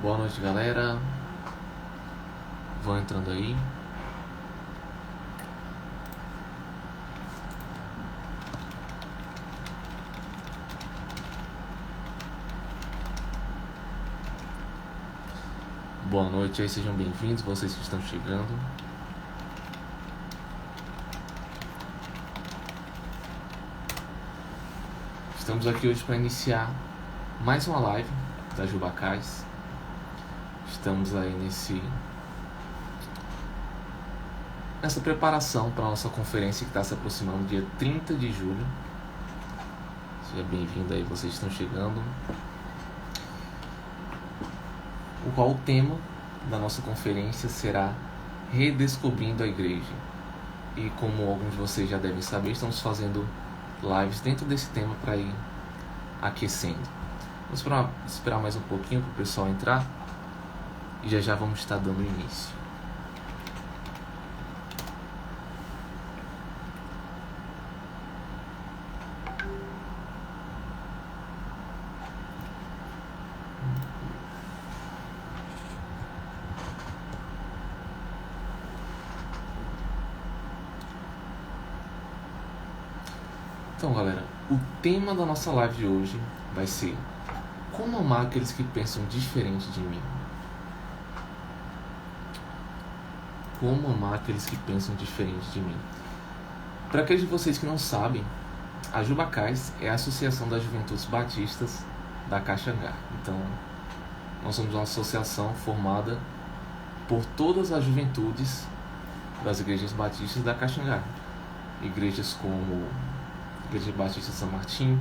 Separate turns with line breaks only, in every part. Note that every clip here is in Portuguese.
Boa noite, galera. Vão entrando aí. Boa noite aí, sejam bem-vindos, vocês que estão chegando. Estamos aqui hoje para iniciar mais uma live da Jubacais. Estamos aí nessa preparação para a nossa conferência que está se aproximando dia 30 de julho. Seja bem-vindo aí, vocês estão chegando. O qual o tema da nossa conferência será Redescobrindo a Igreja. E como alguns de vocês já devem saber, estamos fazendo lives dentro desse tema para ir aquecendo. Vamos esperar mais um pouquinho para o pessoal entrar e já vamos estar dando início. Então, galera, o tema da nossa live de hoje vai ser como amar aqueles que pensam diferente de mim. Como amar aqueles que pensam diferente de mim. Para aqueles de vocês que não sabem, a Jubacais é a Associação das Juventudes Batistas da Caxangá. Então, nós somos uma associação formada por todas as juventudes das igrejas batistas da Caxangá. Igrejas como a Igreja Batista de São Martim,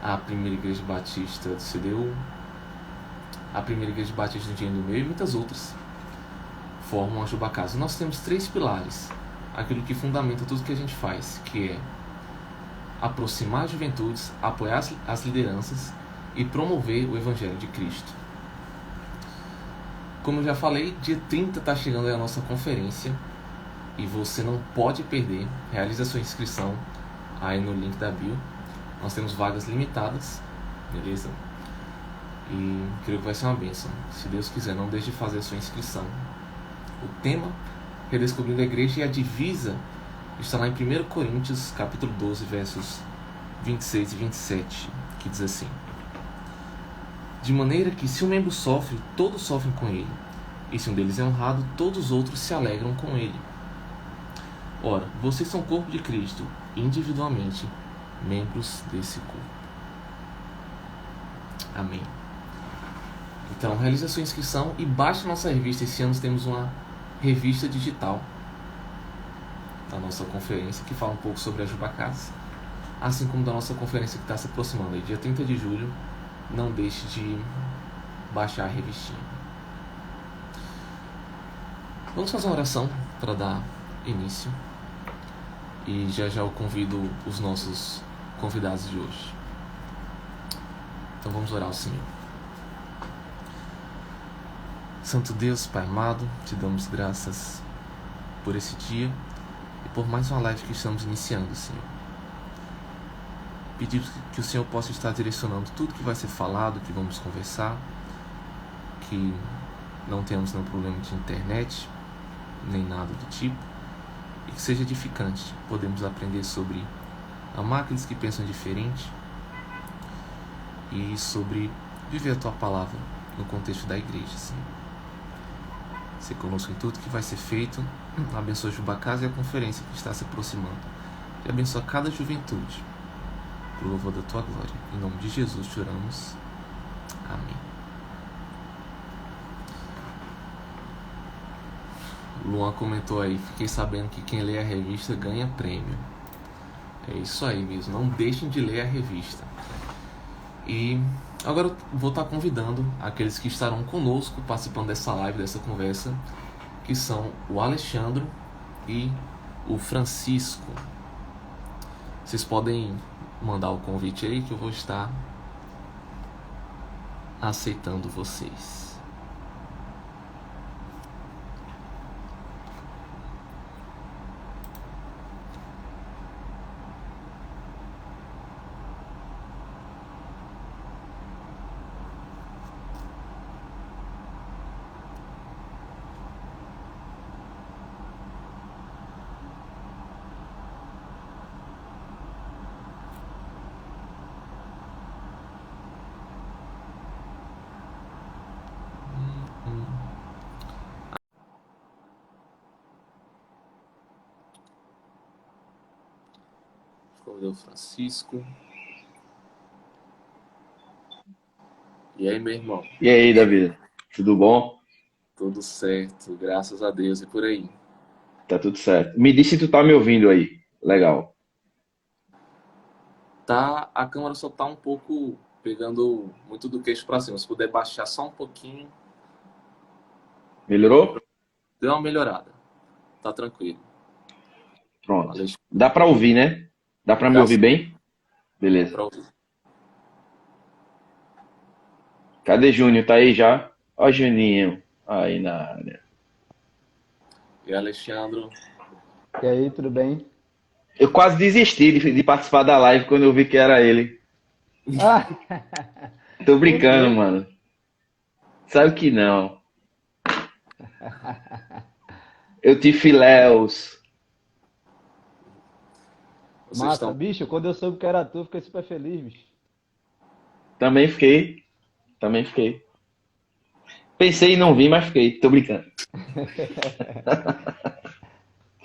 a Primeira Igreja Batista do CDU, a Primeira Igreja Batista do Engenho do Meio e muitas outras formam a Jubacais. Nós temos 3 pilares, aquilo que fundamenta tudo que a gente faz, que é aproximar as juventudes, apoiar as lideranças e promover o Evangelho de Cristo. Como eu já falei, dia 30 está chegando aí a nossa conferência e você não pode perder. Realize a sua inscrição aí no link da bio. Nós temos vagas limitadas, beleza? E creio que vai ser uma bênção. Se Deus quiser, não deixe de fazer a sua inscrição. O tema, Redescobrindo a Igreja, e a divisa está lá em 1 Coríntios, capítulo 12, versos 26 e 27, que diz assim: de maneira que se um membro sofre, todos sofrem com ele, e se um deles é honrado, todos os outros se alegram com ele. Ora, vocês são o corpo de Cristo, individualmente, membros desse corpo. Amém. Então, realize a sua inscrição e baixe a nossa revista. Esse ano temos uma revista digital da nossa conferência, que fala um pouco sobre a Jubacais, assim como da nossa conferência que está se aproximando aí, dia 30 de julho. Não deixe de baixar a revistinha. Vamos fazer uma oração para dar início. E já eu convido os nossos convidados de hoje. Então vamos orar ao Senhor. Santo Deus, Pai amado, te damos graças por esse dia e por mais uma live que estamos iniciando, Senhor. Pedimos que o Senhor possa estar direcionando tudo que vai ser falado, que vamos conversar, que não tenhamos nenhum problema de internet, nem nada do tipo, e que seja edificante. Podemos aprender sobre amar aqueles que pensam diferente e sobre viver a Tua Palavra no contexto da igreja, Senhor. Se conosco em tudo que vai ser feito, abençoa a Jubacais e a conferência que está se aproximando. E abençoa cada juventude, por louvor da Tua glória. Em nome de Jesus te oramos. Amém. Luan comentou aí, fiquei sabendo que quem lê a revista ganha prêmio. É isso aí mesmo, não deixem de ler a revista. E agora eu vou estar convidando aqueles que estarão conosco participando dessa live, dessa conversa, que são o Alexandre e o Francisco. Vocês podem mandar o convite aí que eu vou estar aceitando vocês. Convidou o Francisco. E aí, meu irmão?
E aí, Davi? Tudo bom?
Tudo certo, graças a Deus. E por aí?
Tá tudo certo. Me diz se tu tá me ouvindo aí. Legal.
Tá, a câmera só tá um pouco pegando muito do queixo pra cima. Se puder baixar só um pouquinho,
Melhorou?
deu uma melhorada. Tá tranquilo.
Pronto.
Alexandre,
Dá pra ouvir, né? Dá pra me
dá
ouvir
sim
bem? Beleza.
pra ouvir.
Cadê Júnior? Tá aí já? Ó, Juninho. Aí na área.
E Alexandre,
E aí, tudo bem?
Eu quase desisti de participar da live quando eu vi que era ele.
Ah,
Tô
por
brincando,
quê?
mano. Sabe que não. Eu te filéus.
vocês
Massa,
estão.
bicho, quando eu soube que era tu, fiquei super feliz, bicho.
Também fiquei. Também fiquei. Pensei em não vir, mas fiquei. Tô brincando.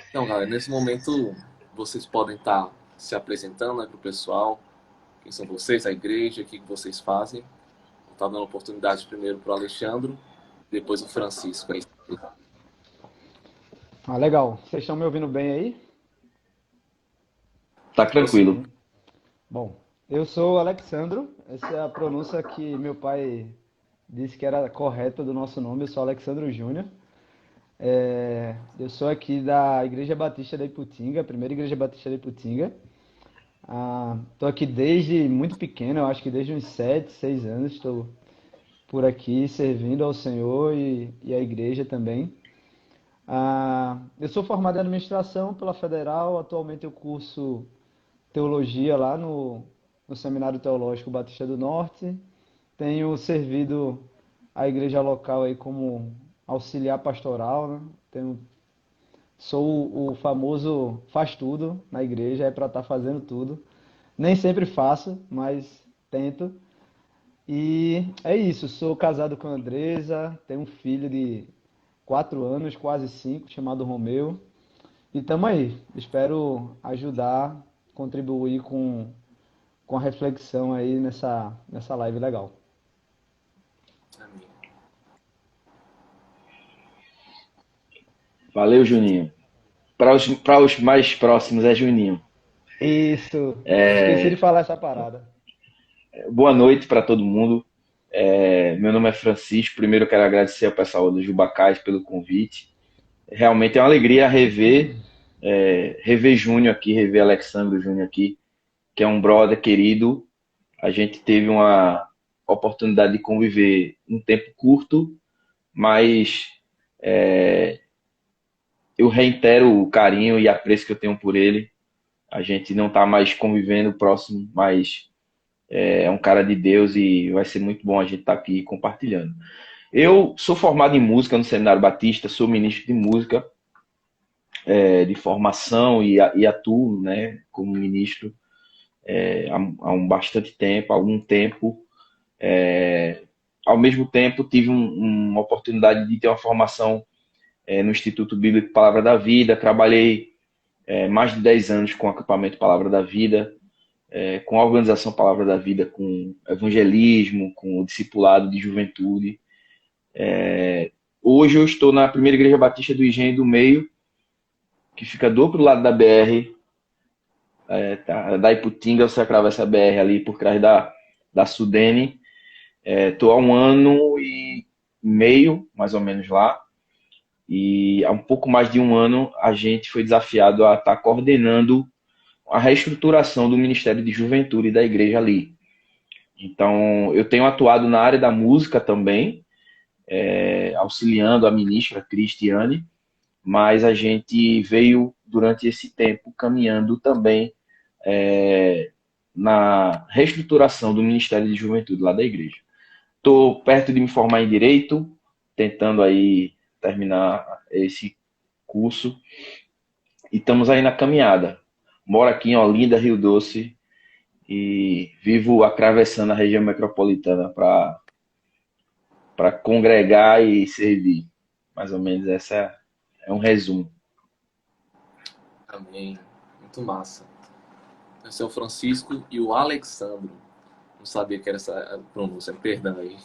Então, galera, nesse momento vocês podem estar se apresentando, né, pro pessoal. Quem são vocês, a igreja, o que vocês fazem. Vou estar dando oportunidade primeiro pro Alexandre, depois o Francisco. Aí.
Ah, legal. Vocês estão me ouvindo bem aí?
Tá
Tô sim.
tranquilo.
Bom, eu sou o Alexandro. Essa é a pronúncia que meu pai disse que era correta do nosso nome. Eu sou Alexandro Júnior. Eu sou aqui da Igreja Batista da Iputinga, a primeira Igreja Batista da Iputinga. Tô aqui desde muito pequeno, eu acho que desde uns 7, 6 anos estou por aqui servindo ao Senhor e à igreja também. Eu sou formado em administração pela Federal, atualmente eu curso teologia lá no Seminário Teológico Batista do Norte. Tenho servido a igreja local aí como auxiliar pastoral, né? Sou o famoso faz tudo na igreja, é para estar fazendo tudo. Nem sempre faço, mas tento. E é isso, sou casado com a Andresa, tenho um filho de 4 anos, quase 5, chamado Romeu. E tamo aí. Espero ajudar, contribuir com a reflexão aí nessa live legal.
Amém.
Valeu, Juninho. Para os mais próximos é Juninho.
Isso! Esqueci de falar essa parada.
Boa noite para todo mundo. Meu nome é Francisco. Primeiro eu quero agradecer ao pessoal do Jubacais pelo convite. Realmente é uma alegria rever Júnior aqui, rever Alexandre Júnior aqui, que é um brother querido. A gente teve uma oportunidade de conviver um tempo curto, mas eu reitero o carinho e apreço que eu tenho por ele. A gente não está mais convivendo próximo, mas é um cara de Deus e vai ser muito bom a gente estar aqui compartilhando. Eu sou formado em música no Seminário Batista, sou ministro de música de formação e atuo, né, como ministro há um bastante tempo, há algum tempo. Ao mesmo tempo, tive uma oportunidade de ter uma formação no Instituto Bíblico Palavra da Vida, trabalhei mais de 10 anos com o acampamento Palavra da Vida, com a organização Palavra da Vida, com evangelismo, com o discipulado de juventude. Hoje eu estou na primeira igreja batista do Engenho do Meio, que fica do outro lado da BR, da Iputinga, você atravessa a BR ali por trás da Sudene. Estou há 1 ano e meio, mais ou menos, lá. E há um pouco mais de 1 ano a gente foi desafiado a estar coordenando a reestruturação do Ministério de Juventude da igreja ali. Então, eu tenho atuado na área da música também, auxiliando a ministra Cristiane, mas a gente veio, durante esse tempo, caminhando também na reestruturação do Ministério de Juventude lá da igreja. Estou perto de me formar em Direito, tentando aí terminar esse curso, e estamos aí na caminhada. Moro aqui em Olinda, Rio Doce, e vivo atravessando a região metropolitana para congregar e servir. Mais ou menos essa é um resumo.
Amém. Muito massa. Esse é o Francisco e o Alexandro. Não sabia que era essa pronúncia, perdão aí.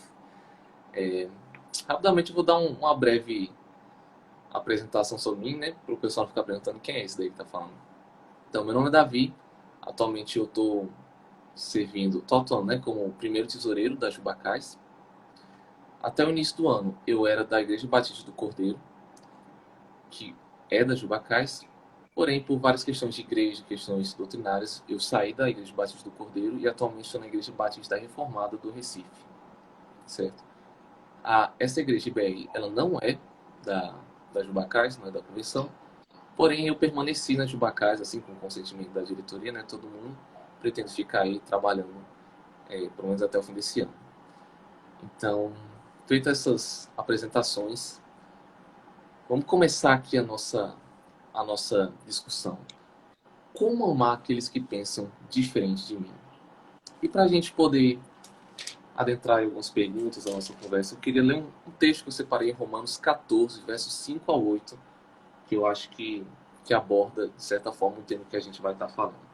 Rapidamente eu vou dar uma breve apresentação sobre mim, né? Para o pessoal ficar perguntando quem é esse daí que tá falando. Então, meu nome é Davi. Atualmente eu estou atuando, né, como o primeiro tesoureiro da Jubacais. Até o início do ano eu era da Igreja Batista do Cordeiro, que é da Jubacais. Porém, por várias questões de igreja, questões doutrinárias, eu saí da Igreja Batista do Cordeiro e atualmente estou na Igreja Batista Reformada do Recife, certo? Essa igreja IBR, ela não é da Jubacais, não é da convenção, porém eu permaneci na Jubacais, assim, com o consentimento da diretoria, né, todo mundo, pretendo ficar aí trabalhando, pelo menos até o fim desse ano. Então, feitas essas apresentações, vamos começar aqui a nossa discussão. Como amar aqueles que pensam diferente de mim? E para a gente poder adentrar em algumas perguntas da nossa conversa, eu queria ler um texto que eu separei em Romanos 14, versos 5 a 8, que eu acho que aborda, de certa forma, o tema que a gente vai estar falando.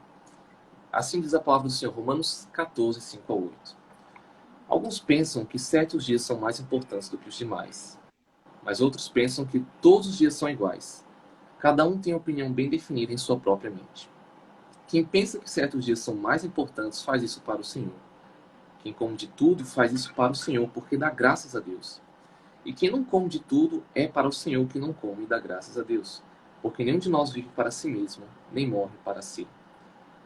Assim diz a palavra do Senhor, Romanos 14, 5 a 8. Alguns pensam que certos dias são mais importantes do que os demais, mas outros pensam que todos os dias são iguais. Cada um tem uma opinião bem definida em sua própria mente. Quem pensa que certos dias são mais importantes faz isso para o Senhor. Quem come de tudo faz isso para o Senhor, porque dá graças a Deus. E quem não come de tudo é para o Senhor que não come e dá graças a Deus. Porque nenhum de nós vive para si mesmo, nem morre para si.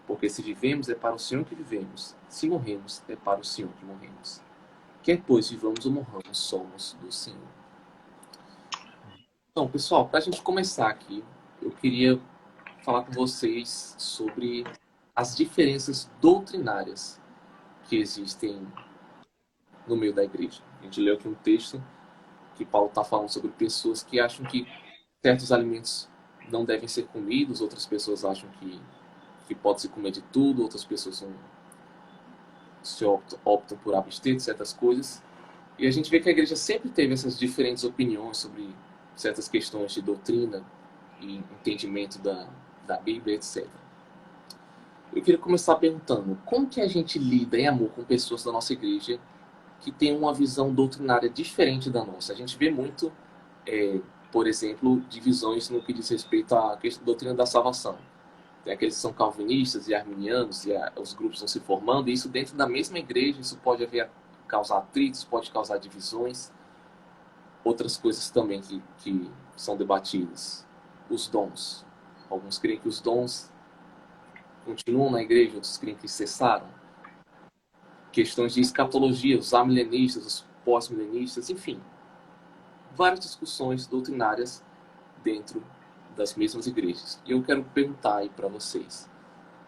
Porque se vivemos é para o Senhor que vivemos, se morremos é para o Senhor que morremos. Quer pois vivamos ou morramos, somos do Senhor. Então, pessoal, para a gente começar aqui, eu queria falar com vocês sobre as diferenças doutrinárias que existem no meio da igreja. A gente leu aqui um texto que Paulo está falando sobre pessoas que acham que certos alimentos não devem ser comidos, outras pessoas acham que pode se comer de tudo, outras pessoas optam por abster de certas coisas. E a gente vê que a igreja sempre teve essas diferentes opiniões sobre certas questões de doutrina e entendimento da Bíblia, etc. Eu queria começar perguntando, como que a gente lida em amor com pessoas da nossa igreja que têm uma visão doutrinária diferente da nossa? A gente vê muito, por exemplo, divisões no que diz respeito à doutrina da salvação. Tem aqueles que são calvinistas e arminianos, e os grupos estão se formando, e isso dentro da mesma igreja, isso pode causar atritos, pode causar divisões. Outras coisas também que são debatidas. Os dons. Alguns creem que os dons continuam na igreja, outros creem que cessaram. Questões de escatologia, os amilenistas, os pós-milenistas, enfim. Várias discussões doutrinárias dentro das mesmas igrejas. E eu quero perguntar aí para vocês,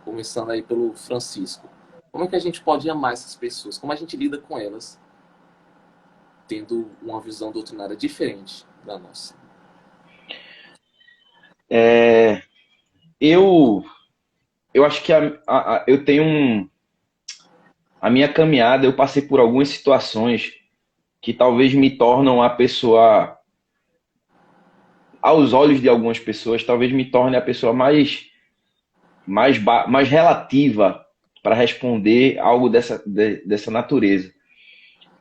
começando aí pelo Francisco, como é que a gente pode amar essas pessoas? Como a gente lida com elas, tendo uma visão doutrinária diferente da nossa?
Eu acho que eu tenho a minha caminhada, eu passei por algumas situações que talvez me tornam a pessoa, aos olhos de algumas pessoas, talvez me torne a pessoa mais relativa para responder algo dessa natureza.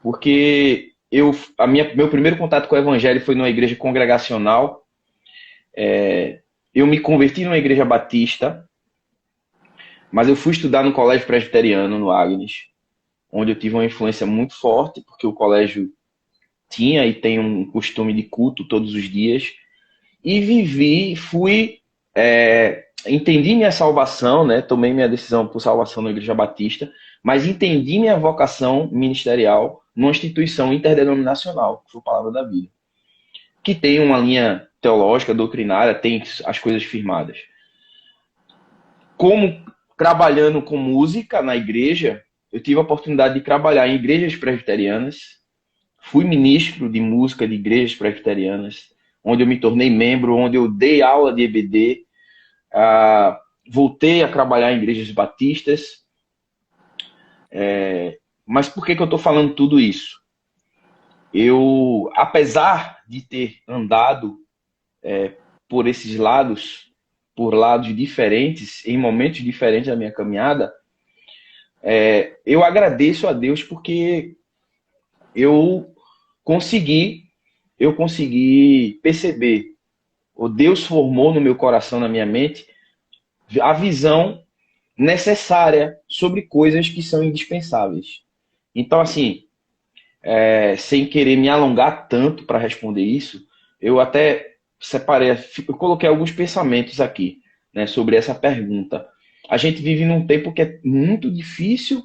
Porque meu primeiro contato com o evangelho foi numa igreja congregacional. Eu me converti numa igreja batista, mas eu fui estudar no colégio presbiteriano, no Agnes, onde eu tive uma influência muito forte, porque o colégio tinha e tem um costume de culto todos os dias. E entendi minha salvação, né? Tomei minha decisão por salvação na Igreja Batista, mas entendi minha vocação ministerial numa instituição interdenominacional, que foi a Palavra da Vida, que tem uma linha teológica, doutrinária, tem as coisas firmadas. Como trabalhando com música na igreja, eu tive a oportunidade de trabalhar em igrejas presbiterianas, fui ministro de música de igrejas presbiterianas, onde eu me tornei membro, onde eu dei aula de EBD, voltei a trabalhar em igrejas batistas. Mas por que eu estou falando tudo isso? Eu, apesar de ter andado por esses lados, por lados diferentes, em momentos diferentes da minha caminhada, eu agradeço a Deus porque eu consegui perceber, o Deus formou no meu coração, na minha mente, a visão necessária sobre coisas que são indispensáveis. Então, assim, sem querer me alongar tanto para responder isso, eu até separei, eu coloquei alguns pensamentos aqui, né, sobre essa pergunta. A gente vive num tempo que é muito difícil,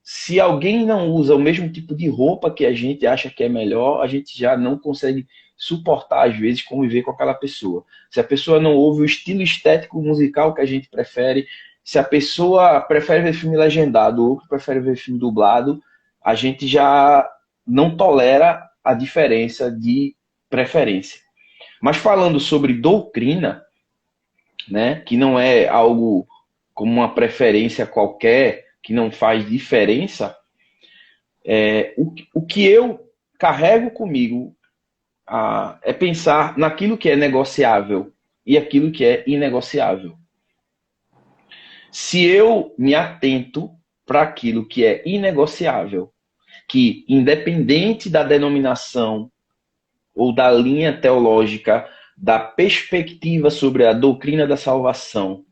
se alguém não usa o mesmo tipo de roupa que a gente acha que é melhor, a gente já não consegue suportar, às vezes, conviver com aquela pessoa. Se a pessoa não ouve o estilo estético musical que a gente prefere, se a pessoa prefere ver filme legendado ou prefere ver filme dublado, a gente já não tolera a diferença de preferência. Mas falando sobre doutrina, né, que não é algo como uma preferência qualquer, que não faz diferença, o que eu carrego comigo é pensar naquilo que é negociável e aquilo que é inegociável. Se eu me atento para aquilo que é inegociável, que independente da denominação ou da linha teológica, da perspectiva sobre a doutrina da salvação,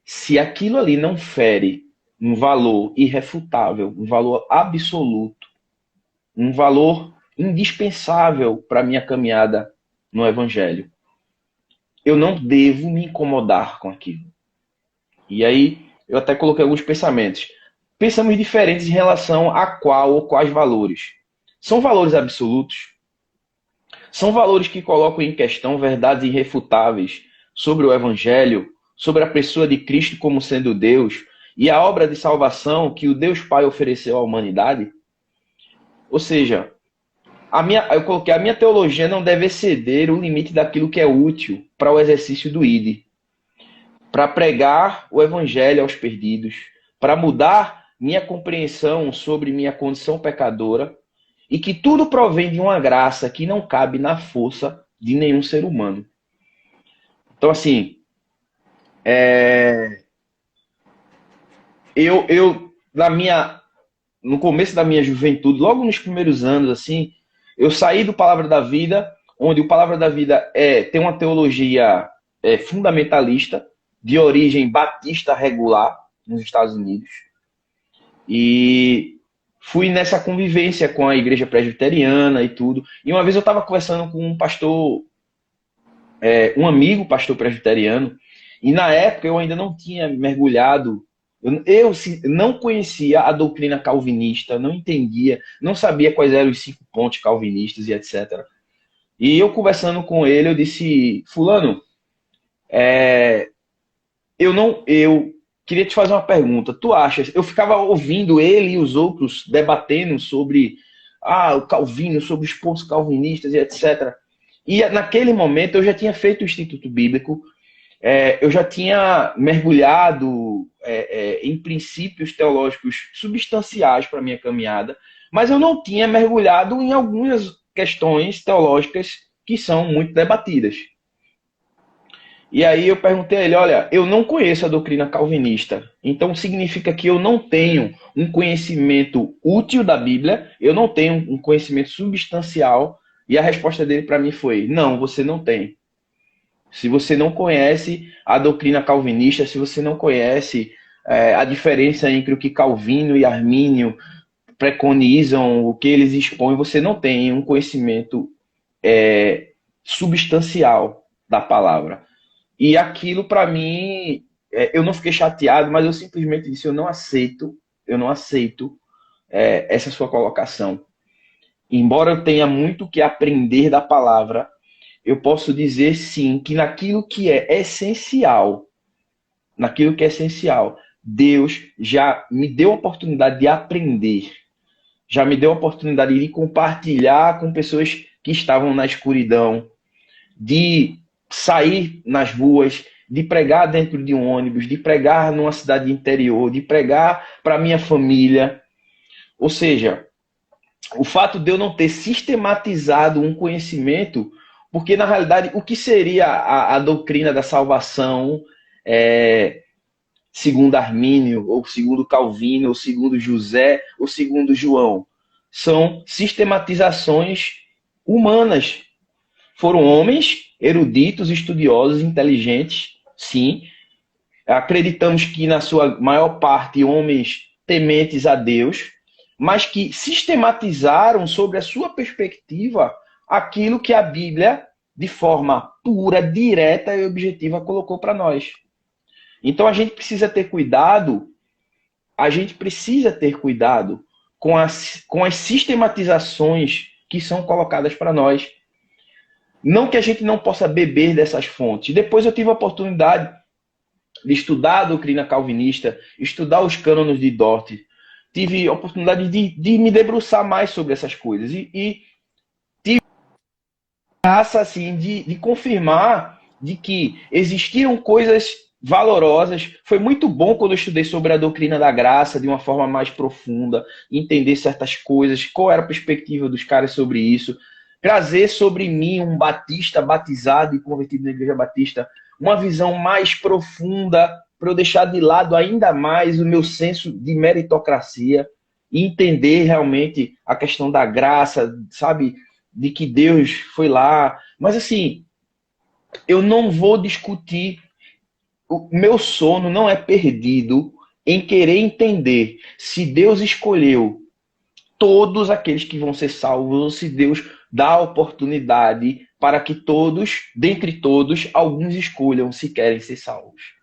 se aquilo ali não fere um valor irrefutável, um valor absoluto, um valor indispensável para a minha caminhada no Evangelho, eu não devo me incomodar com aquilo. E aí, eu até coloquei alguns pensamentos. Pensamos diferentes em relação a qual ou quais valores. São valores absolutos? São valores que colocam em questão verdades irrefutáveis sobre o Evangelho, sobre a pessoa de Cristo como sendo Deus e a obra de salvação que o Deus Pai ofereceu à humanidade? Ou seja, eu coloquei, a minha teologia não deve exceder o limite daquilo que é útil para o exercício do ID, para pregar o Evangelho aos perdidos, para mudar minha compreensão sobre minha condição pecadora, e que tudo provém de uma graça que não cabe na força de nenhum ser humano. Então, assim, no começo da minha juventude, logo nos primeiros anos, assim, eu saí do Palavra da Vida, onde o Palavra da Vida tem uma teologia fundamentalista, de origem batista regular, nos Estados Unidos. E fui nessa convivência com a igreja presbiteriana e tudo. E uma vez eu estava conversando com um pastor, um amigo pastor presbiteriano, e na época eu ainda não tinha mergulhado, eu não conhecia a doutrina calvinista, não entendia, não sabia quais eram os 5 pontos calvinistas e etc. E eu conversando com ele, eu disse, fulano, eu queria te fazer uma pergunta. Tu achas? Eu ficava ouvindo ele e os outros debatendo sobre o Calvino, sobre os pontos calvinistas e etc. E naquele momento eu já tinha feito o Instituto Bíblico, eu já tinha mergulhado em princípios teológicos substanciais para a minha caminhada, mas eu não tinha mergulhado em algumas questões teológicas que são muito debatidas. E aí eu perguntei a ele, olha, eu não conheço a doutrina calvinista, então significa que eu não tenho um conhecimento útil da Bíblia, eu não tenho um conhecimento substancial, e a resposta dele para mim foi, não, você não tem. Se você não conhece a doutrina calvinista, se você não conhece a diferença entre o que Calvino e Armínio preconizam, o que eles expõem, você não tem um conhecimento substancial da palavra. E aquilo, para mim, eu não fiquei chateado, mas eu simplesmente disse, eu não aceito essa sua colocação. Embora eu tenha muito que aprender da palavra, eu posso dizer sim, que naquilo que é essencial, Deus já me deu a oportunidade de aprender, já me deu a oportunidade de compartilhar com pessoas que estavam na escuridão, de sair nas ruas, de pregar dentro de um ônibus, de pregar numa cidade interior, de pregar para minha família. Ou seja, o fato de eu não ter sistematizado um conhecimento, Porque, na realidade, o que seria a doutrina da salvação, segundo Armínio, ou segundo Calvino, ou segundo José, ou segundo João? São sistematizações humanas. Foram homens eruditos, estudiosos, inteligentes, sim. Acreditamos que, na sua maior parte, homens tementes a Deus, mas que sistematizaram sobre a sua perspectiva aquilo que a Bíblia, de forma pura, direta e objetiva, colocou para nós. Então a gente precisa ter cuidado, com as sistematizações que são colocadas para nós. Não que a gente não possa beber dessas fontes. Depois eu tive a oportunidade de estudar a doutrina calvinista, estudar os cânones de Dort. Tive a oportunidade de me debruçar mais sobre essas coisas. E tive a graça assim, de confirmar de que existiam coisas valorosas. Foi muito bom quando eu estudei sobre a doutrina da graça de uma forma mais profunda, entender certas coisas, qual era a perspectiva dos caras sobre isso, trazer sobre mim, um batista batizado e convertido na Igreja Batista, uma visão mais profunda, para eu deixar de lado ainda mais o meu senso de meritocracia e entender realmente a questão da graça, sabe? De que Deus foi lá. Mas assim, eu não vou discutir. O meu sono não é perdido em querer entender se Deus escolheu todos aqueles que vão ser salvos ou se Deus dá a oportunidade para que todos, dentre todos, alguns escolham se querem ser salvos.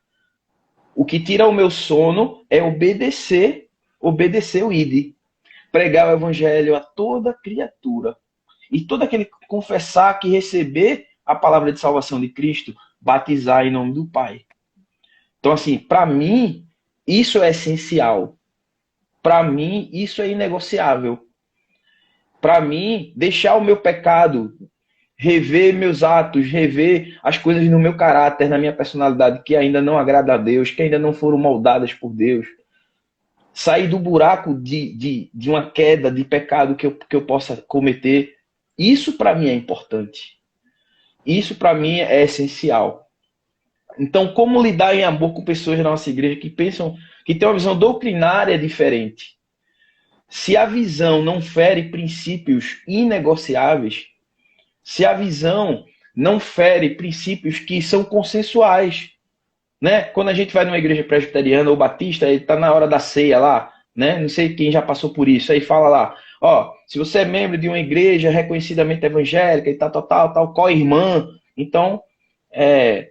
O que tira o meu sono é obedecer o ID. Pregar o evangelho a toda criatura. E todo aquele que confessar que receber a palavra de salvação de Cristo, batizar em nome do Pai. Então, assim, para mim, isso é essencial. Para mim, isso é inegociável. Para mim, deixar o meu pecado, rever meus atos, rever as coisas no meu caráter, na minha personalidade, que ainda não agrada a Deus, que ainda não foram moldadas por Deus. Sair do buraco de uma queda de pecado que eu possa cometer. Isso para mim é importante. Isso para mim é essencial. Então, como lidar em amor com pessoas da nossa igreja que pensam, que têm uma visão doutrinária diferente? Se a visão não fere princípios inegociáveis, se a visão não fere princípios que são consensuais, né? Quando a gente vai numa igreja presbiteriana ou batista, ele está na hora da ceia lá, né? Não sei quem já passou por isso, aí fala lá, ó, se você é membro de uma igreja reconhecidamente evangélica e tal, co-irmã, então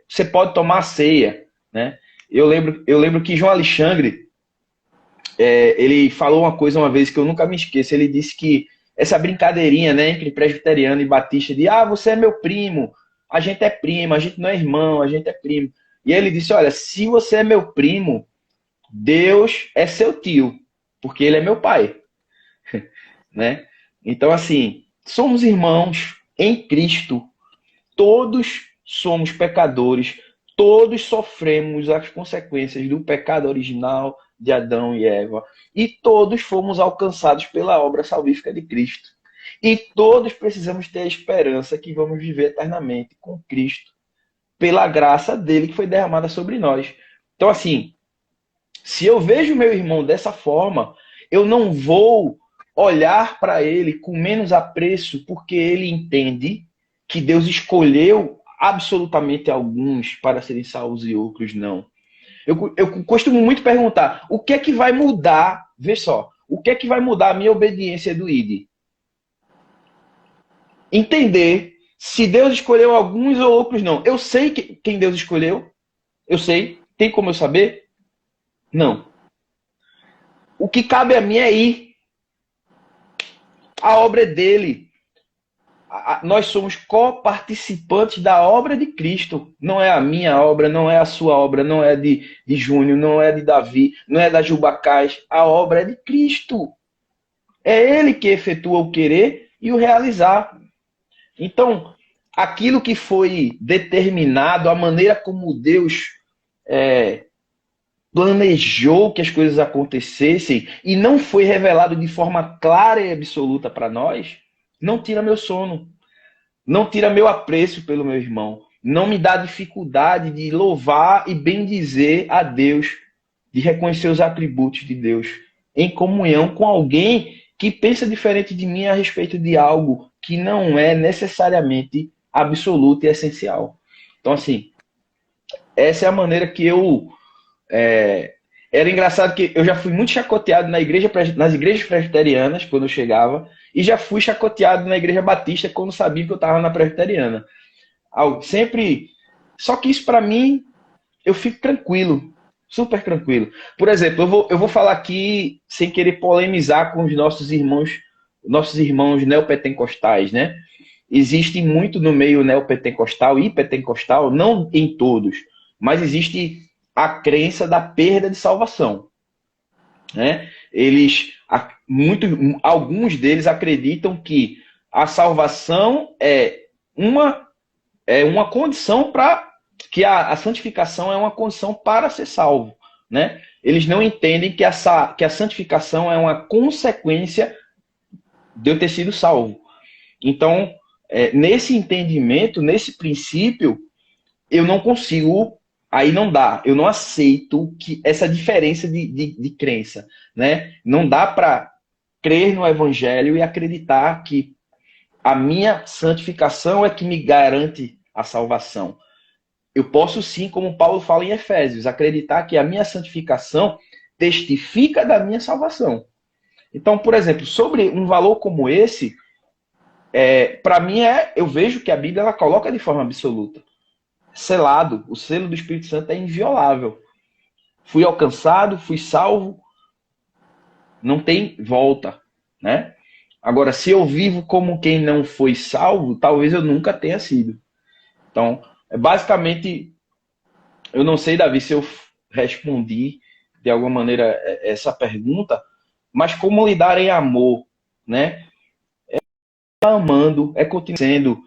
você pode tomar a ceia, né? Eu lembro que João Alexandre, ele falou uma coisa uma vez que eu nunca me esqueço. Ele disse que essa brincadeirinha, né, entre presbiteriano e batista, de você é meu primo, a gente é primo, a gente não é irmão, a gente é primo. E ele disse, olha, se você é meu primo, Deus é seu tio, porque ele é meu pai. Né? Então, assim, somos irmãos em Cristo, todos somos pecadores, todos sofremos as consequências do pecado original de Adão e Eva, e todos fomos alcançados pela obra salvífica de Cristo. E todos precisamos ter a esperança que vamos viver eternamente com Cristo, pela graça dele que foi derramada sobre nós. Então, assim, se eu vejo meu irmão dessa forma, eu não vou olhar para ele com menos apreço, porque ele entende que Deus escolheu absolutamente alguns para serem salvos e outros não. Eu costumo muito perguntar, o que é que vai mudar, vê só, o que é que vai mudar a minha obediência do ID? Entender se Deus escolheu alguns ou outros não. Eu sei quem Deus escolheu, eu sei, tem como eu saber? Não. O que cabe a mim é ir. A obra é dele. Nós somos coparticipantes da obra de Cristo. Não é a minha obra, não é a sua obra, não é de Júnior, não é de Davi, não é da Jubacás. A obra é de Cristo. É ele que efetua o querer e o realizar. Então, aquilo que foi determinado, a maneira como Deus planejou que as coisas acontecessem e não foi revelado de forma clara e absoluta para nós, não tira meu sono. não tira meu apreço pelo meu irmão, não me dá dificuldade de louvar e bendizer a Deus, de reconhecer os atributos de Deus, em comunhão com alguém que pensa diferente de mim a respeito de algo que não é necessariamente absoluto e essencial. Então, assim, essa é a maneira que eu... Era engraçado que eu já fui muito chacoteado nas igrejas presbiterianas, quando eu chegava, e já fui chacoteado na igreja batista quando sabia que eu estava na presbiteriana. Sempre... Só que isso, para mim, eu fico tranquilo, super tranquilo. Por exemplo, eu vou falar aqui sem querer polemizar com os nossos irmãos neopentecostais, né? Existe muito no meio neopentecostal e pentecostal, não em todos, mas existe a crença da perda de salvação, né? Alguns deles acreditam que a salvação é uma condição para que a santificação é uma condição para ser salvo, né? Eles não entendem que a santificação é uma consequência de eu ter sido salvo. Então, nesse entendimento, nesse princípio, eu não consigo, aí não dá, eu não aceito que essa diferença de crença, né? Não dá para crer no evangelho e acreditar que a minha santificação é que me garante a salvação. Eu posso sim, como Paulo fala em Efésios, acreditar que a minha santificação testifica da minha salvação. Então, por exemplo, sobre um valor como esse, para mim eu vejo que a Bíblia ela coloca de forma absoluta. Selado, o selo do Espírito Santo é inviolável. Fui alcançado, fui salvo, não tem volta, né? Agora, se eu vivo como quem não foi salvo, talvez eu nunca tenha sido. Então, basicamente, eu não sei, Davi, se eu respondi de alguma maneira essa pergunta, mas como lidar em amor, né? Amando, continuando sendo.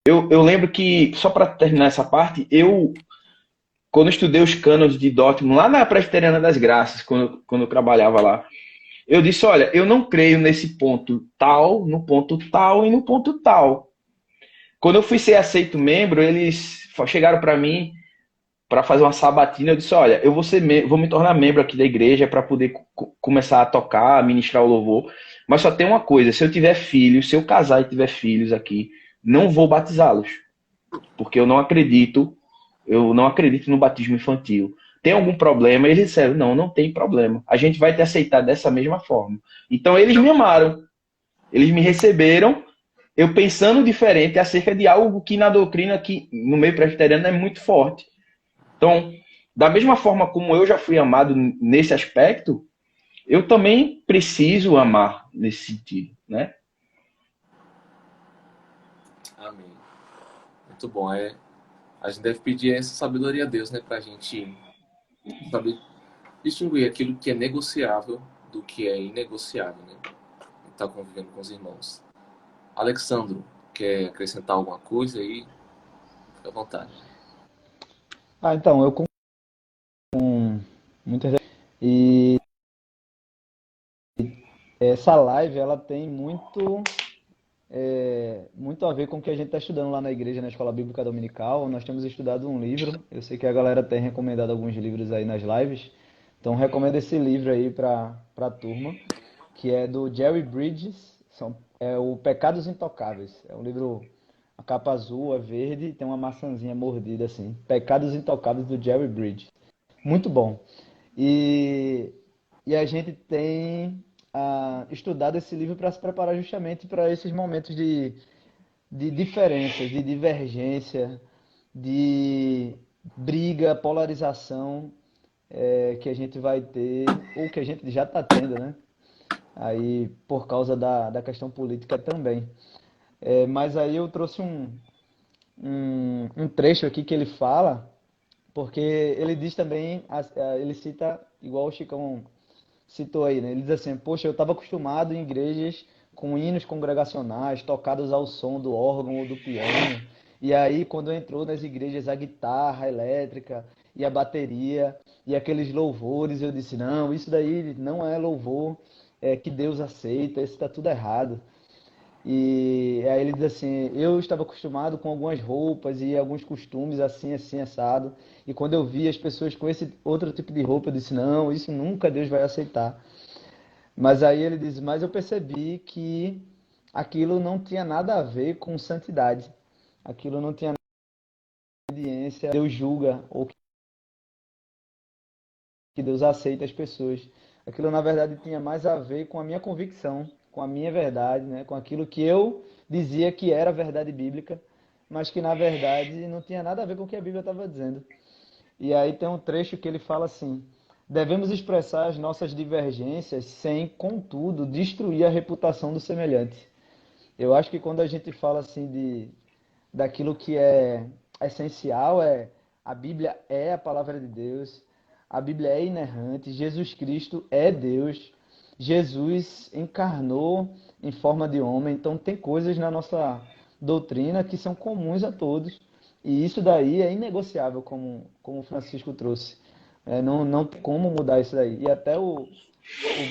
Eu lembro que, só para terminar essa parte, quando eu estudei os cânones de Dortmund, lá na Presbiteriana das Graças, quando eu trabalhava lá, eu disse, olha, eu não creio nesse ponto tal, no ponto tal e no ponto tal. Quando eu fui ser aceito membro, eles chegaram para mim para fazer uma sabatina. Eu disse, olha, eu vou me tornar membro aqui da igreja para poder começar a tocar, a ministrar o louvor. Mas só tem uma coisa, se eu tiver filhos, se eu casar e tiver filhos aqui, não vou batizá-los. Porque eu não acredito no batismo infantil. Tem algum problema? Eles disseram, não tem problema. A gente vai te aceitar dessa mesma forma. Então eles me amaram. Eles me receberam, eu pensando diferente acerca de algo que na doutrina, aqui no meio presbiteriano, é muito forte. Então, da mesma forma como eu já fui amado nesse aspecto, eu também preciso amar nesse sentido, né?
Amém. Muito bom. A gente deve pedir essa sabedoria a Deus, né? Pra gente saber distinguir aquilo que é negociável do que é inegociável, né? Estar convivendo com os irmãos. Alexandro, quer acrescentar alguma coisa aí? Fique à vontade.
Então, eu concordo com muitas. E essa live, ela tem muito a ver com o que a gente está estudando lá na igreja, na Escola Bíblica Dominical. Nós temos estudado um livro. Eu sei que a galera tem recomendado alguns livros aí nas lives. Então, recomendo esse livro aí para a turma, que é do Jerry Bridges. É o Pecados Intocáveis. É um livro, a capa azul, é verde e tem uma maçãzinha mordida assim. Pecados Intocáveis do Jerry Bridges. Muito bom. E, e a gente tem estudado esse livro para se preparar justamente para esses momentos de diferenças, de divergência, de briga, polarização que a gente vai ter, ou que a gente já está tendo, né? Aí por causa da questão política também. Mas aí eu trouxe um trecho aqui que ele fala, porque ele diz também, ele cita, igual o Chicão citou aí, né? Ele diz assim, poxa, eu estava acostumado em igrejas com hinos congregacionais, tocados ao som do órgão ou do piano. E aí, quando entrou nas igrejas a guitarra elétrica e a bateria e aqueles louvores, eu disse, não, isso daí não é louvor que Deus aceita, isso está tudo errado. E aí ele diz assim, eu estava acostumado com algumas roupas e alguns costumes assim, assim, assado. E quando eu vi as pessoas com esse outro tipo de roupa, eu disse, não, isso nunca Deus vai aceitar. Mas aí ele diz, mas eu percebi que aquilo não tinha nada a ver com santidade. Aquilo não tinha nada com obediência. Deus julga ou que Deus aceita as pessoas. Aquilo, na verdade, tinha mais a ver com a minha convicção, com a minha verdade, né? Com aquilo que eu dizia que era verdade bíblica, mas que, na verdade, não tinha nada a ver com o que a Bíblia estava dizendo. E aí tem um trecho que ele fala assim: devemos expressar as nossas divergências sem, contudo, destruir a reputação do semelhante. Eu acho que quando a gente fala assim daquilo que é essencial, a Bíblia é a palavra de Deus, a Bíblia é inerrante, Jesus Cristo é Deus, Jesus encarnou em forma de homem, então tem coisas na nossa doutrina que são comuns a todos, e isso daí é inegociável, como o Francisco trouxe. Não tem como mudar isso daí. E até o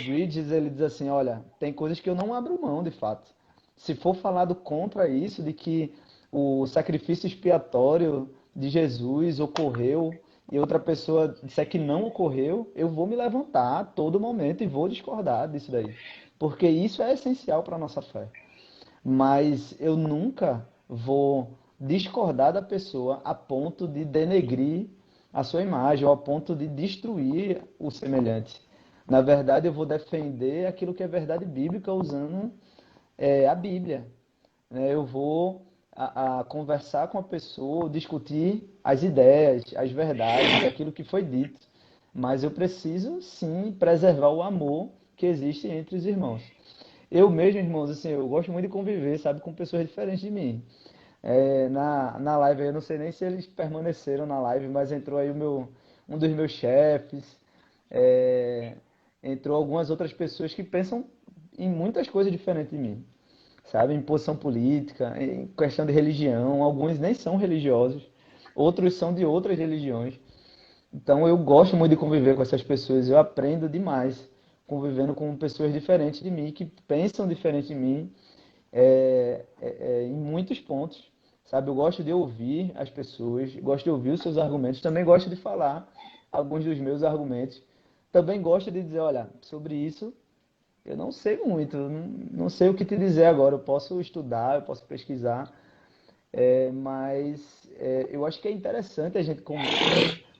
Bridges, ele diz assim, olha, tem coisas que eu não abro mão, de fato. Se for falado contra isso, de que o sacrifício expiatório de Jesus ocorreu e outra pessoa disser que não ocorreu, eu vou me levantar a todo momento e vou discordar disso daí. Porque isso é essencial para a nossa fé. Mas eu nunca vou discordar da pessoa a ponto de denegrir a sua imagem ou a ponto de destruir o semelhante. Na verdade, eu vou defender aquilo que é verdade bíblica usando a Bíblia, né? Eu vou a conversar com a pessoa, discutir as ideias, as verdades, aquilo que foi dito. Mas eu preciso, sim, preservar o amor que existe entre os irmãos. Eu mesmo, irmãos, assim, eu gosto muito de conviver, sabe, com pessoas diferentes de mim. Na live, eu não sei nem se eles permaneceram na live, mas entrou aí um dos meus chefes, é, entrou algumas outras pessoas que pensam em muitas coisas diferentes de mim, sabe? Em posição política, em questão de religião. Alguns nem são religiosos, outros são de outras religiões. Então eu gosto muito de conviver com essas pessoas, eu aprendo demais convivendo com pessoas diferentes de mim, que pensam diferente de mim em muitos pontos, sabe? Eu gosto de ouvir as pessoas, gosto de ouvir os seus argumentos, também gosto de falar alguns dos meus argumentos. Também gosto de dizer, olha, sobre isso eu não sei muito, não sei o que te dizer agora. Eu posso estudar, eu posso pesquisar, mas eu acho que é interessante a gente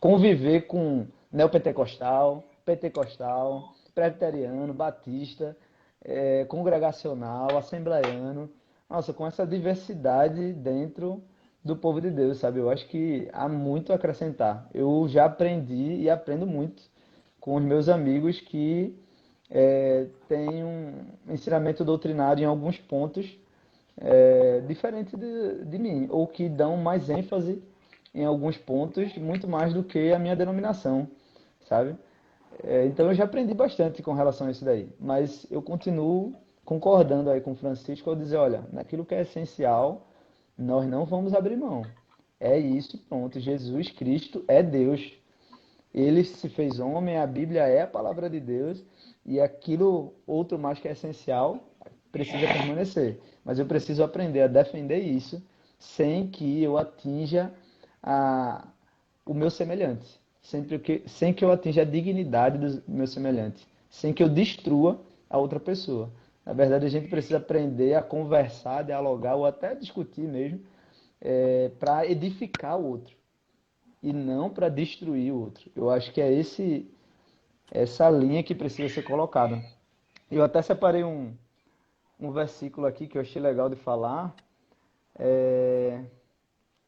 conviver com neopentecostal, pentecostal, presbiteriano, batista, congregacional, assembleiano. Nossa, com essa diversidade dentro do povo de Deus, sabe? Eu acho que há muito a acrescentar. Eu já aprendi e aprendo muito com os meus amigos que têm um ensinamento doutrinário em alguns pontos diferente de mim, ou que dão mais ênfase em alguns pontos, muito mais do que a minha denominação, sabe? Então eu já aprendi bastante com relação a isso daí, mas eu continuo concordando aí com o Francisco ao dizer, olha, naquilo que é essencial, nós não vamos abrir mão. É isso, pronto. Jesus Cristo é Deus. Ele se fez homem, a Bíblia é a palavra de Deus e aquilo outro mais que é essencial precisa permanecer. Mas eu preciso aprender a defender isso sem que eu atinja a, o meu semelhante, sem que eu atinja a dignidade do meu semelhante, sem que eu destrua a outra pessoa. Na verdade, a gente precisa aprender a conversar, dialogar ou até discutir mesmo, para edificar o outro e não para destruir o outro. Eu acho que é essa linha que precisa ser colocada. Eu até separei um versículo aqui que eu achei legal de falar, é,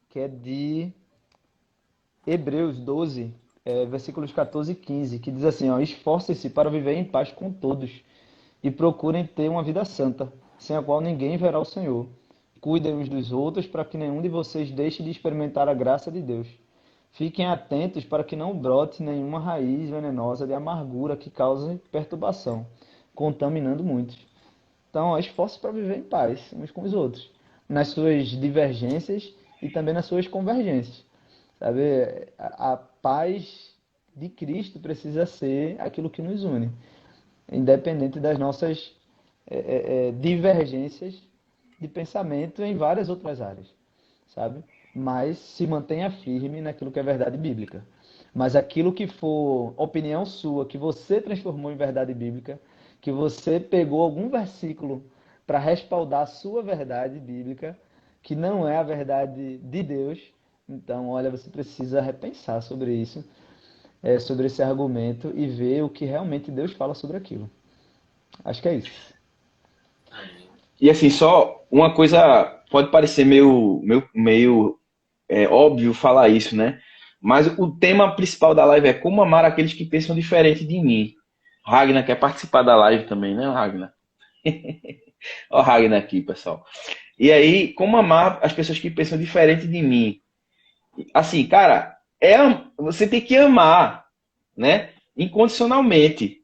que é de Hebreus 12, versículos 14 e 15, que diz assim, ó, esforcem-se para viver em paz com todos e procurem ter uma vida santa, sem a qual ninguém verá o Senhor. Cuidem uns dos outros para que nenhum de vocês deixe de experimentar a graça de Deus. Fiquem atentos para que não brote nenhuma raiz venenosa de amargura que cause perturbação, contaminando muitos. Então, ó, esforce para viver em paz uns com os outros, nas suas divergências e também nas suas convergências. Sabe, a paz de Cristo precisa ser aquilo que nos une, independente das nossas divergências, de pensamento em várias outras áreas, sabe? Mas se mantenha firme naquilo que é verdade bíblica. Mas aquilo que for opinião sua, que você transformou em verdade bíblica, que você pegou algum versículo para respaldar a sua verdade bíblica, que não é a verdade de Deus, então, olha, você precisa repensar sobre isso, sobre esse argumento e ver o que realmente Deus fala sobre aquilo. Acho que é isso.
Amém.
E assim, só uma coisa, pode parecer meio óbvio falar isso, né? Mas o tema principal da live é como amar aqueles que pensam diferente de mim. Ragnar quer participar da live também, né, Ragnar? Ó, o Ragnar aqui, pessoal. E aí, como amar as pessoas que pensam diferente de mim? Assim, cara, você tem que amar, né? Incondicionalmente.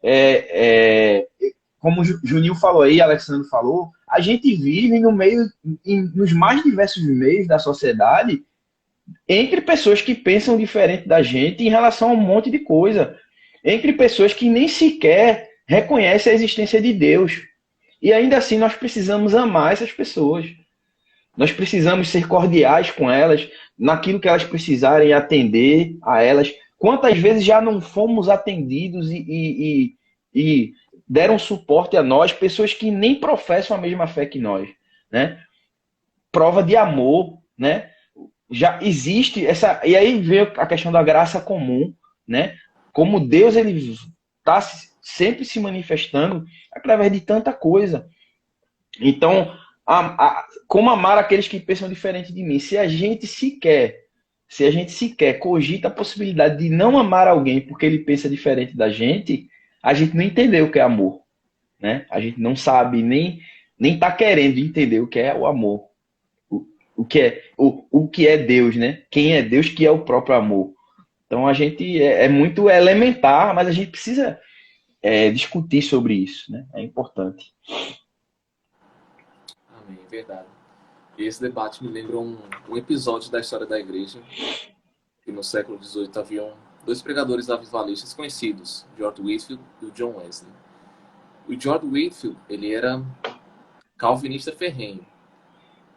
É, como o Juninho falou aí, Alexandre falou, a gente vive no meio, nos mais diversos meios da sociedade, entre pessoas que pensam diferente da gente em relação a um monte de coisa, entre pessoas que nem sequer reconhecem a existência de Deus. E ainda assim nós precisamos amar essas pessoas. Nós precisamos ser cordiais com elas, naquilo que elas precisarem atender a elas. Quantas vezes já não fomos atendidos e deram suporte a nós, pessoas que nem professam a mesma fé que nós, né? Prova de amor, né? Já existe essa, e aí veio a questão da graça comum, né? Como Deus ele está sempre se manifestando através de tanta coisa. Então, como amar aqueles que pensam diferente de mim? Se a gente sequer cogita a possibilidade de não amar alguém porque ele pensa diferente da gente, a gente não entendeu o que é amor, né? A gente não sabe nem tá querendo entender o que é o amor, o que é Deus, né? Quem é Deus, que é o próprio amor. Então a gente é muito elementar, mas a gente precisa discutir sobre isso, né? É importante.
Amém, verdade. E esse debate me lembra um episódio da história da igreja, que no século XVIII haviam dois pregadores avivalistas conhecidos, George Whitefield e o John Wesley. O George Whitefield, ele era calvinista ferrenho,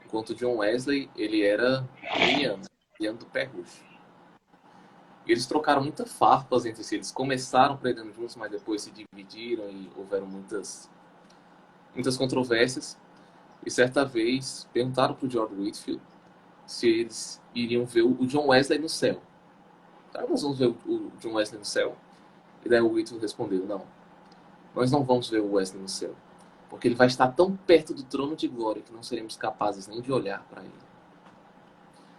enquanto o John Wesley, ele era arminiano do pé roxo. E eles trocaram muitas farpas entre si. Eles começaram pregando juntos, mas depois se dividiram e houveram muitas controvérsias. E certa vez perguntaram para o George Whitefield se eles iriam ver o John Wesley no céu. Tá, nós vamos ver o John Wesley no céu? E daí o Whitefield respondeu, não, nós não vamos ver o Wesley no céu, porque ele vai estar tão perto do trono de glória que não seremos capazes nem de olhar para ele.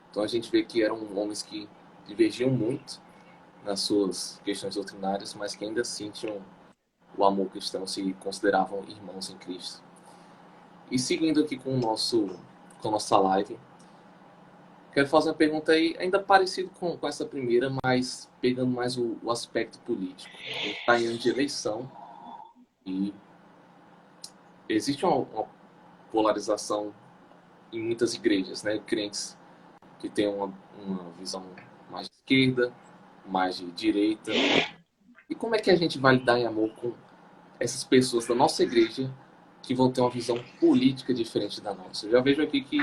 Então a gente vê que eram homens que divergiam muito nas suas questões doutrinárias, mas que ainda assim tinham o amor cristão, se consideravam irmãos em Cristo. E seguindo aqui com a nossa live, quero fazer uma pergunta aí, ainda parecido com essa primeira, mas pegando mais o aspecto político. A gente está em ano de eleição e existe uma polarização em muitas igrejas, né? Crentes que têm uma visão mais de esquerda, mais de direita. E como é que a gente vai lidar em amor com essas pessoas da nossa igreja que vão ter uma visão política diferente da nossa? Eu já vejo aqui que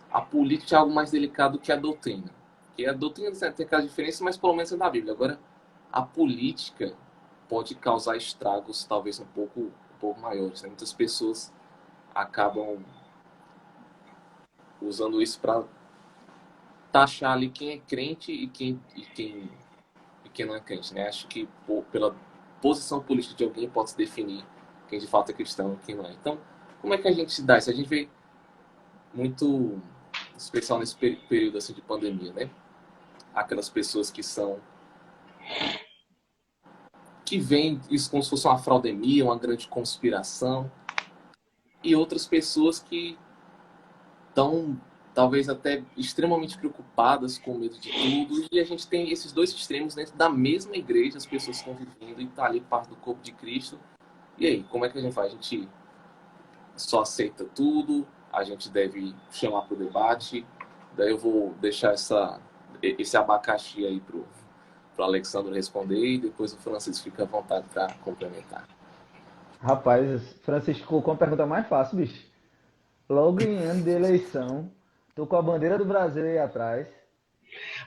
a política é algo mais delicado que a doutrina. Que a doutrina tem aquela diferença, mas pelo menos é da Bíblia. Agora, a política pode causar estragos talvez um pouco maiores, né? Muitas pessoas acabam usando isso para taxar ali quem é crente e quem não é crente, né? Acho que pela posição política de alguém pode se definir quem de fato é cristão e quem não é. Então, como é que a gente se dá isso? A gente vê muito, especial nesse período assim, de pandemia, né? Aquelas pessoas que veem isso como se fosse uma fraudemia, uma grande conspiração, e outras pessoas que estão talvez até extremamente preocupadas com medo de tudo, e a gente tem esses dois extremos dentro da mesma igreja, as pessoas convivendo e tá ali parte do corpo de Cristo. E aí, como é que a gente faz? A gente só aceita tudo? A gente deve chamar para o debate? Daí eu vou deixar esse abacaxi aí pro Alexandre responder e depois o Francisco fica à vontade para complementar.
Rapaz, Francisco colocou uma pergunta mais fácil, bicho. logo em ano de eleição, tô com a bandeira do Brasil aí atrás.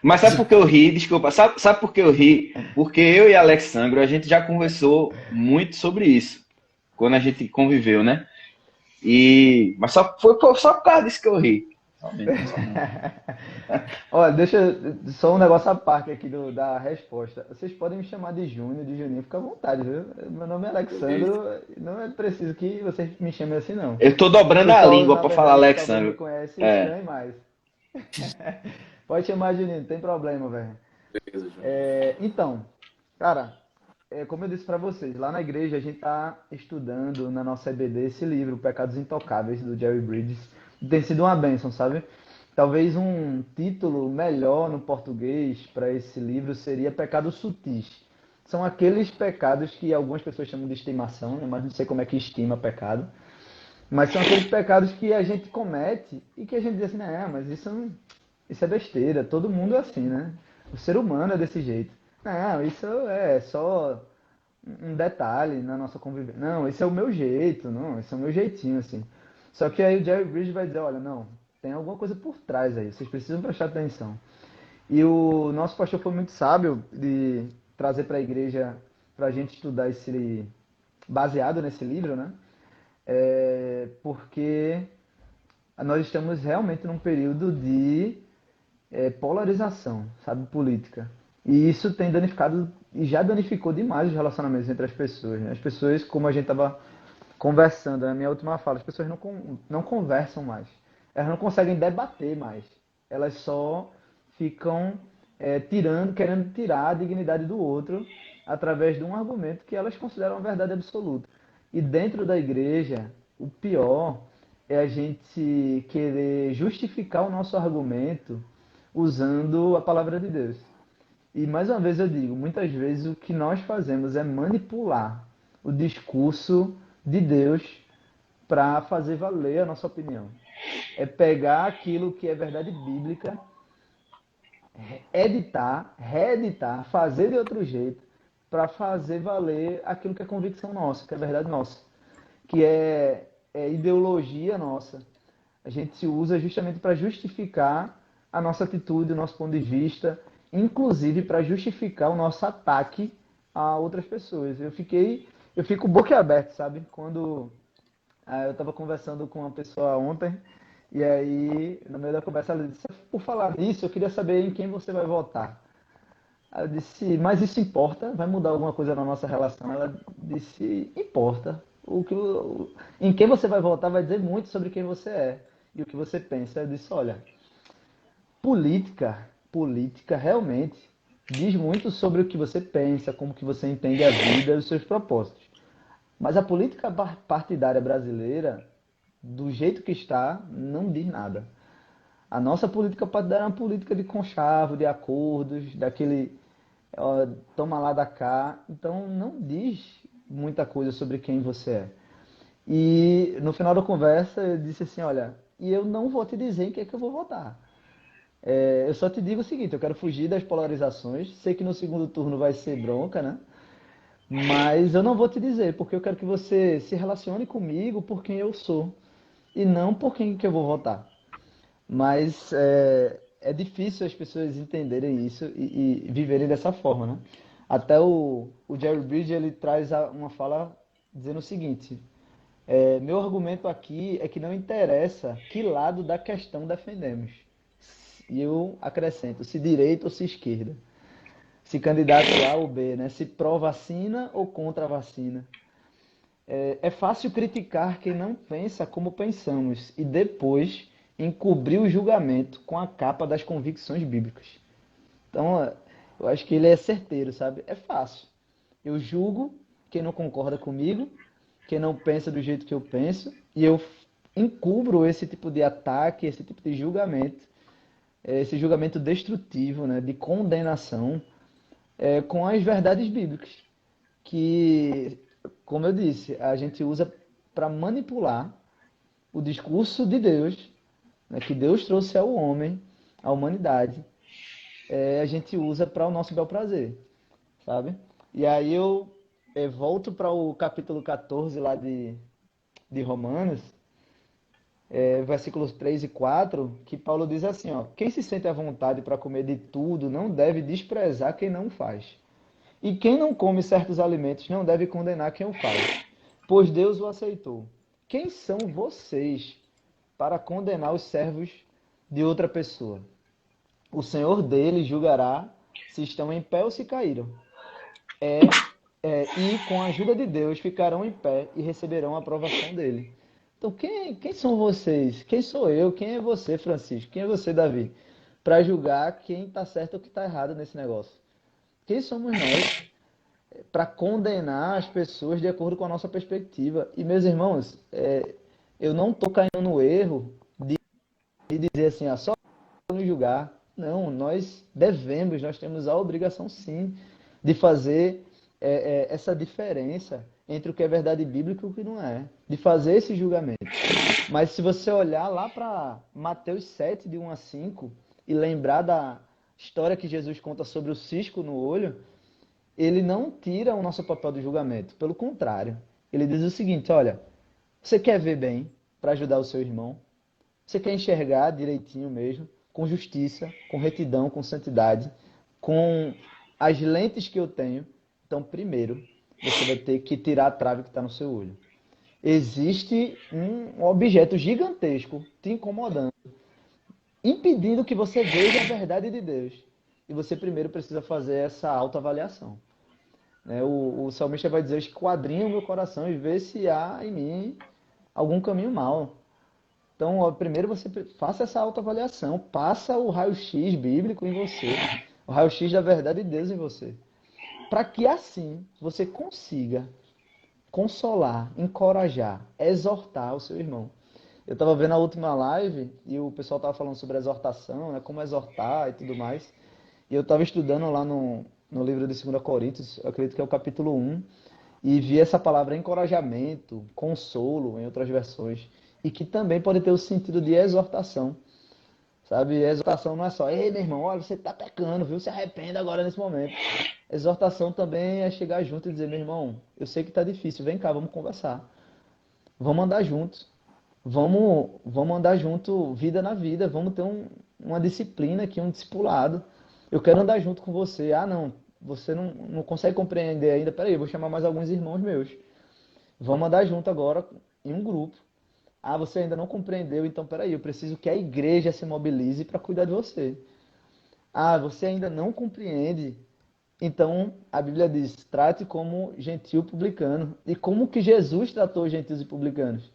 Mas sabe por que eu ri? Desculpa, sabe por que eu ri? Porque eu e Alexandre, a gente já conversou muito sobre isso, quando a gente conviveu, né? Mas foi só por causa disso que eu ri. Somente, não só não.
Olha, só um negócio à parte aqui da resposta. Vocês podem me chamar de Júnior, de Juninho, fica à vontade, viu? Meu nome é
Beleza.
Alexandro, não é preciso que vocês me chamem assim, não.
Eu tô
O
dobrando a
pessoal,
língua
na
para falar
verdade, que talvez me
Alexandre.
conhece,
É,
estranhe mais. Pode chamar de Juninho, não tem problema, velho.
Beleza, Júnior.
Então, cara, como eu disse pra vocês, lá na igreja a gente tá estudando na nossa EBD esse livro, Pecados Intocáveis, do Jerry Bridges. Tem sido uma bênção, sabe? Talvez um título melhor no português para esse livro seria Pecados Sutis. São aqueles pecados que algumas pessoas chamam de estimação, né? Mas não sei como é que estima pecado. Mas são aqueles pecados que a gente comete e que a gente diz assim, não, mas isso é besteira, todo mundo é assim, né? O ser humano é desse jeito. Não, isso é só um detalhe na nossa convivência. Não, esse é o meu jeito, não, esse é o meu jeitinho, assim. Só que aí o Jerry Bridges vai dizer, olha, não, tem alguma coisa por trás aí, vocês precisam prestar atenção. E o nosso pastor foi muito sábio de trazer para a igreja, para a gente estudar esse, baseado nesse livro, né? Porque nós estamos realmente num período de polarização, sabe, política. E isso tem danificado e já danificou demais os relacionamentos entre as pessoas, né? As pessoas, como a gente estava conversando na minha última fala, as pessoas não conversam mais. Elas não conseguem debater mais. Elas só ficam querendo tirar a dignidade do outro através de um argumento que elas consideram uma verdade absoluta. E dentro da igreja, o pior é a gente querer justificar o nosso argumento usando a palavra de Deus. E mais uma vez eu digo, muitas vezes o que nós fazemos é manipular o discurso de Deus para fazer valer a nossa opinião. É pegar aquilo que é verdade bíblica, editar, reeditar, fazer de outro jeito para fazer valer aquilo que é convicção nossa, que é verdade nossa, que é ideologia nossa. A gente se usa justamente para justificar a nossa atitude, o nosso ponto de vista, inclusive para justificar o nosso ataque a outras pessoas. Eu fico boquiaberto, sabe? Quando eu estava conversando com uma pessoa ontem, e aí, no meio da conversa, ela disse: por falar nisso, eu queria saber em quem você vai votar. Aí eu disse: mas isso importa? Vai mudar alguma coisa na nossa relação? Ela disse: importa. Em quem você vai votar vai dizer muito sobre quem você é e o que você pensa. Eu disse: olha, política realmente diz muito sobre o que você pensa, como que você entende a vida e os seus propósitos. Mas a política partidária brasileira, do jeito que está, não diz nada. A nossa política partidária é uma política de conchavo, de acordos, daquele toma lá da cá. Então não diz muita coisa sobre quem você é. E no final da conversa eu disse assim, olha, e eu não vou te dizer em que é que eu vou votar. Eu só te digo o seguinte, eu quero fugir das polarizações. Sei que no segundo turno vai ser bronca, né? Mas eu não vou te dizer, porque eu quero que você se relacione comigo por quem eu sou e não por quem que eu vou votar. Mas é difícil as pessoas entenderem isso e viverem dessa forma, né? Até o Jerry Bridges ele traz uma fala dizendo o seguinte: meu argumento aqui é que não interessa que lado da questão defendemos. E eu acrescento, se direita ou se esquerda. Se candidato A ou B, né? Se pró-vacina ou contra a vacina. É fácil criticar quem não pensa como pensamos e depois encobrir o julgamento com a capa das convicções bíblicas. Então, eu acho que ele é certeiro, sabe? É fácil. Eu julgo quem não concorda comigo, quem não pensa do jeito que eu penso, e eu encubro esse tipo de ataque, esse tipo de julgamento, esse julgamento destrutivo, né, de condenação, com as verdades bíblicas, que, como eu disse, a gente usa para manipular o discurso de Deus, né, que Deus trouxe ao homem, à humanidade, a gente usa para o nosso bel prazer, sabe? E aí eu volto para o capítulo 14 lá de Romanos, versículos 3 e 4, que Paulo diz assim, ó, quem se sente à vontade para comer de tudo não deve desprezar quem não faz. E quem não come certos alimentos não deve condenar quem o faz, pois Deus o aceitou. Quem são vocês para condenar os servos de outra pessoa? O Senhor deles julgará se estão em pé ou se caíram. E com a ajuda de Deus ficarão em pé e receberão a aprovação dele. Então, quem são vocês? Quem sou eu? Quem é você, Francisco? Quem é você, Davi? Para julgar quem está certo ou quem está errado nesse negócio? Quem somos nós para condenar as pessoas de acordo com a nossa perspectiva? E, meus irmãos, eu não estou caindo no erro de dizer assim, só nos julgar. Não, nós devemos, nós temos a obrigação, sim, de fazer essa diferença entre o que é verdade bíblica e o que não é, de fazer esse julgamento. Mas se você olhar lá para Mateus 7, de 1 a 5, e lembrar da história que Jesus conta sobre o cisco no olho, ele não tira o nosso papel de julgamento. Pelo contrário, ele diz o seguinte, olha, você quer ver bem para ajudar o seu irmão? Você quer enxergar direitinho mesmo, com justiça, com retidão, com santidade, com as lentes que eu tenho? Então, primeiro, você vai ter que tirar a trave que está no seu olho. Existe um objeto gigantesco te incomodando, impedindo que você veja a verdade de Deus. E você primeiro precisa fazer essa autoavaliação. O salmista vai dizer, esquadrinha o meu coração e vê se há em mim algum caminho mau. Então, primeiro você faça essa autoavaliação, passa o raio-x bíblico em você, o raio-x da verdade de Deus em você, para que assim você consiga consolar, encorajar, exortar o seu irmão. Eu estava vendo a última live e o pessoal estava falando sobre exortação, né, como exortar e tudo mais. E eu estava estudando lá no livro de 2 Coríntios, eu acredito que é o capítulo 1, e vi essa palavra encorajamento, consolo, em outras versões, e que também pode ter o sentido de exortação. Sabe? Exortação não é só, ei, meu irmão, olha, você está pecando, viu? Se arrependa agora nesse momento. Exortação também é chegar junto e dizer, meu irmão, eu sei que está difícil, vem cá, vamos conversar. Vamos andar juntos. Vamos andar junto, vida na vida. Vamos ter uma disciplina aqui, um discipulado. Eu quero andar junto com você. Ah, não, você não consegue compreender ainda. Peraí, eu vou chamar mais alguns irmãos meus. Vamos andar junto agora em um grupo. Ah, você ainda não compreendeu, então peraí, eu preciso que a igreja se mobilize para cuidar de você. Ah, você ainda não compreende, então a Bíblia diz, trate como gentil publicano. E como que Jesus tratou gentios e publicanos?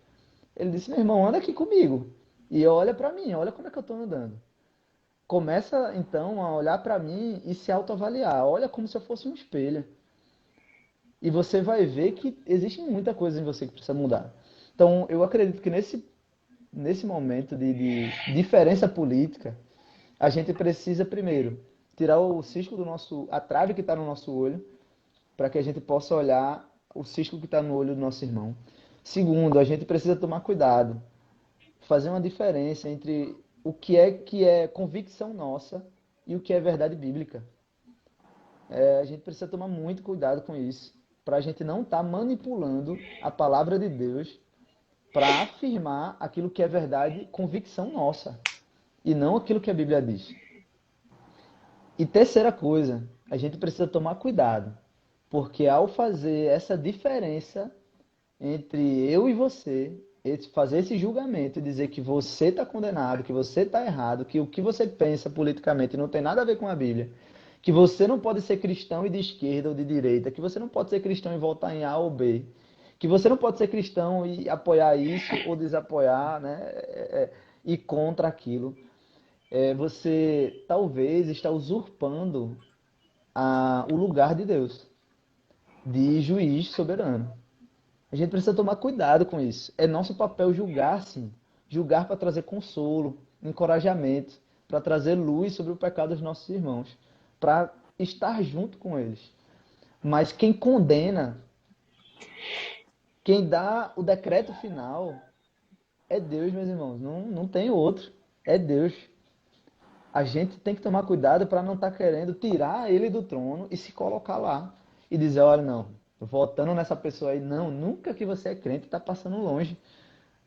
Ele disse, meu irmão, anda aqui comigo. E olha para mim, olha como é que eu estou andando. Começa então a olhar para mim e se autoavaliar. Olha como se eu fosse um espelho. E você vai ver que existe muita coisa em você que precisa mudar. Então, eu acredito que nesse momento de diferença política, a gente precisa, primeiro, tirar o cisco a trave que está no nosso olho, para que a gente possa olhar o cisco que está no olho do nosso irmão. Segundo, a gente precisa tomar cuidado, fazer uma diferença entre o que é convicção nossa e o que é verdade bíblica. A gente precisa tomar muito cuidado com isso, para a gente não estar manipulando a palavra de Deus para afirmar aquilo que é verdade, convicção nossa, e não aquilo que a Bíblia diz. E terceira coisa, a gente precisa tomar cuidado, porque ao fazer essa diferença entre eu e você, fazer esse julgamento e dizer que você está condenado, que você está errado, que o que você pensa politicamente não tem nada a ver com a Bíblia, que você não pode ser cristão e de esquerda ou de direita, que você não pode ser cristão e votar em A ou B, que você não pode ser cristão e apoiar isso ou desapoiar, né? E contra aquilo. Você talvez está usurpando o lugar de Deus, de juiz soberano. A gente precisa tomar cuidado com isso. É nosso papel julgar, sim. Julgar para trazer consolo, encorajamento, para trazer luz sobre o pecado dos nossos irmãos, para estar junto com eles. Mas quem condena, quem dá o decreto final é Deus, meus irmãos. Não tem outro. É Deus. A gente tem que tomar cuidado para não estar querendo tirar ele do trono e se colocar lá. E dizer, olha, não, votando nessa pessoa aí, não, nunca que você é crente está passando longe.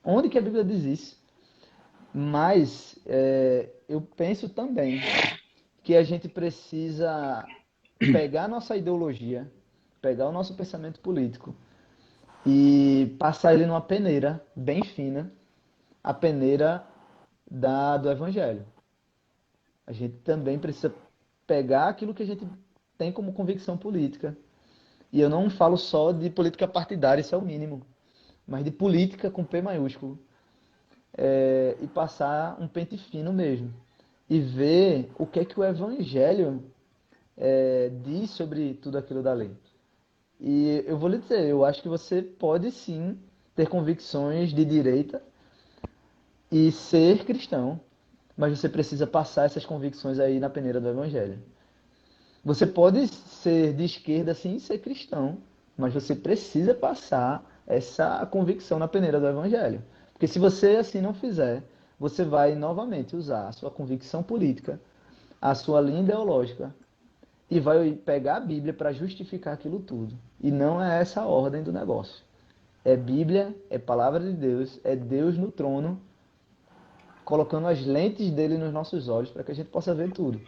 Onde que a Bíblia diz isso? Mas eu penso também que a gente precisa pegar a nossa ideologia, pegar o nosso pensamento político e passar ele numa peneira bem fina, a peneira do Evangelho. A gente também precisa pegar aquilo que a gente tem como convicção política. E eu não falo só de política partidária, isso é o mínimo, mas de política com P maiúsculo. E passar um pente fino mesmo. E ver o que é que o Evangelho diz sobre tudo aquilo da lei. E eu vou lhe dizer, eu acho que você pode sim ter convicções de direita e ser cristão, mas você precisa passar essas convicções aí na peneira do Evangelho. Você pode ser de esquerda sim e ser cristão, mas você precisa passar essa convicção na peneira do Evangelho. Porque se você assim não fizer, você vai novamente usar a sua convicção política, a sua linha ideológica, e vai pegar a Bíblia para justificar aquilo tudo. E não é essa a ordem do negócio. É Bíblia, é palavra de Deus, é Deus no trono, colocando as lentes dele nos nossos olhos para que a gente possa ver tudo.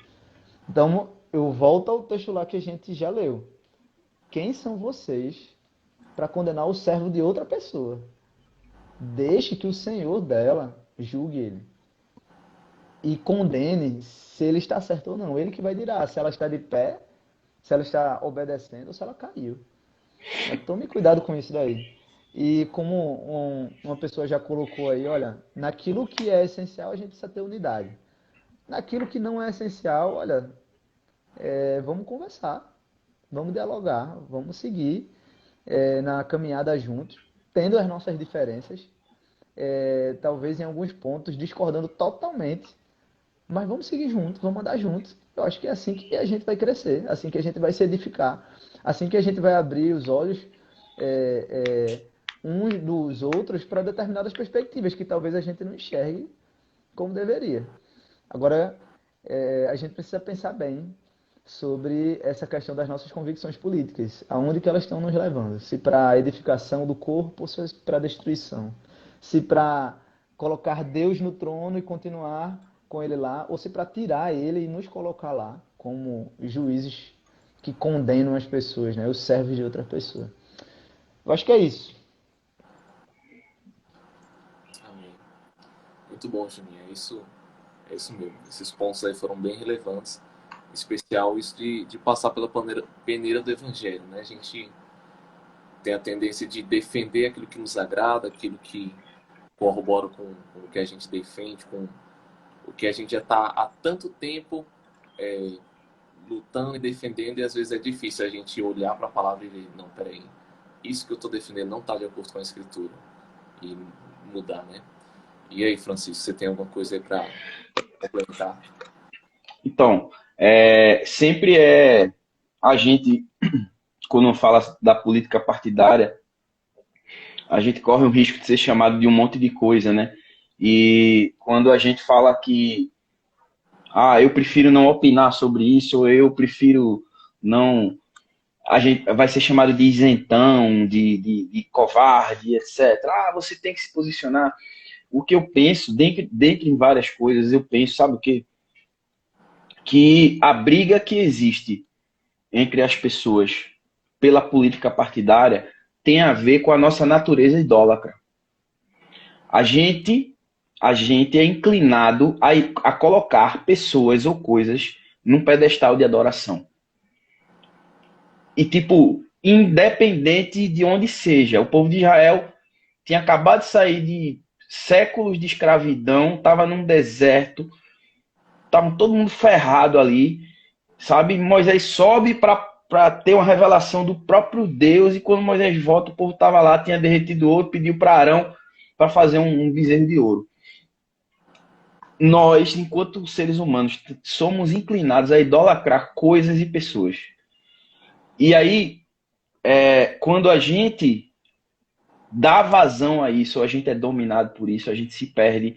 Então, eu volto ao texto lá que a gente já leu. Quem são vocês para condenar o servo de outra pessoa? Deixe que o Senhor dela julgue ele. E condene se ele está certo ou não. Ele que vai dirá se ela está de pé, se ela está obedecendo ou se ela caiu. Tome cuidado com isso daí. E como uma pessoa já colocou aí, olha, naquilo que é essencial a gente precisa ter unidade. Naquilo que não é essencial, olha, vamos conversar, vamos dialogar, vamos seguir na caminhada juntos, tendo as nossas diferenças, talvez em alguns pontos discordando totalmente, mas vamos seguir juntos, vamos andar juntos. Eu acho que é assim que a gente vai crescer, assim que a gente vai se edificar, assim que a gente vai abrir os olhos uns dos outros para determinadas perspectivas que talvez a gente não enxergue como deveria. Agora, a gente precisa pensar bem sobre essa questão das nossas convicções políticas, aonde que elas estão nos levando, se para a edificação do corpo ou se para a destruição, se para colocar Deus no trono e continuar com ele lá, ou se para tirar ele e nos colocar lá como juízes que condenam as pessoas, né, os servos de outra pessoa. Eu acho que é isso.
Amém. Muito bom, Juninho. É isso mesmo. Esses pontos aí foram bem relevantes. Em especial isso de passar pela peneira do Evangelho, né? A gente tem a tendência de defender aquilo que nos agrada, aquilo que corrobora com o que a gente defende, com o que a gente já está há tanto tempo lutando e defendendo, e às vezes é difícil a gente olhar para a palavra e ver, não, peraí, isso que eu estou defendendo não está de acordo com a Escritura, e mudar, né? E aí, Francisco, você tem alguma coisa aí para complementar?
Então, sempre a gente, quando fala da política partidária, a gente corre o risco de ser chamado de um monte de coisa, né? E quando a gente fala que eu prefiro não opinar sobre isso, ou eu prefiro não... A gente vai ser chamado de isentão, de covarde, etc. Você tem que se posicionar. O que eu penso, dentre várias coisas, eu penso, sabe o quê? Que a briga que existe entre as pessoas pela política partidária tem a ver com a nossa natureza idólatra. A gente é inclinado a colocar pessoas ou coisas num pedestal de adoração. E, tipo, independente de onde seja, o povo de Israel tinha acabado de sair de séculos de escravidão, estava num deserto, estava todo mundo ferrado ali, sabe? Moisés sobe para ter uma revelação do próprio Deus, e quando Moisés volta, o povo estava lá, tinha derretido ouro, pediu para Arão para fazer um bezerro de ouro. Nós, enquanto seres humanos, somos inclinados a idolatrar coisas e pessoas. E aí, quando a gente dá vazão a isso, a gente é dominado por isso, a gente se perde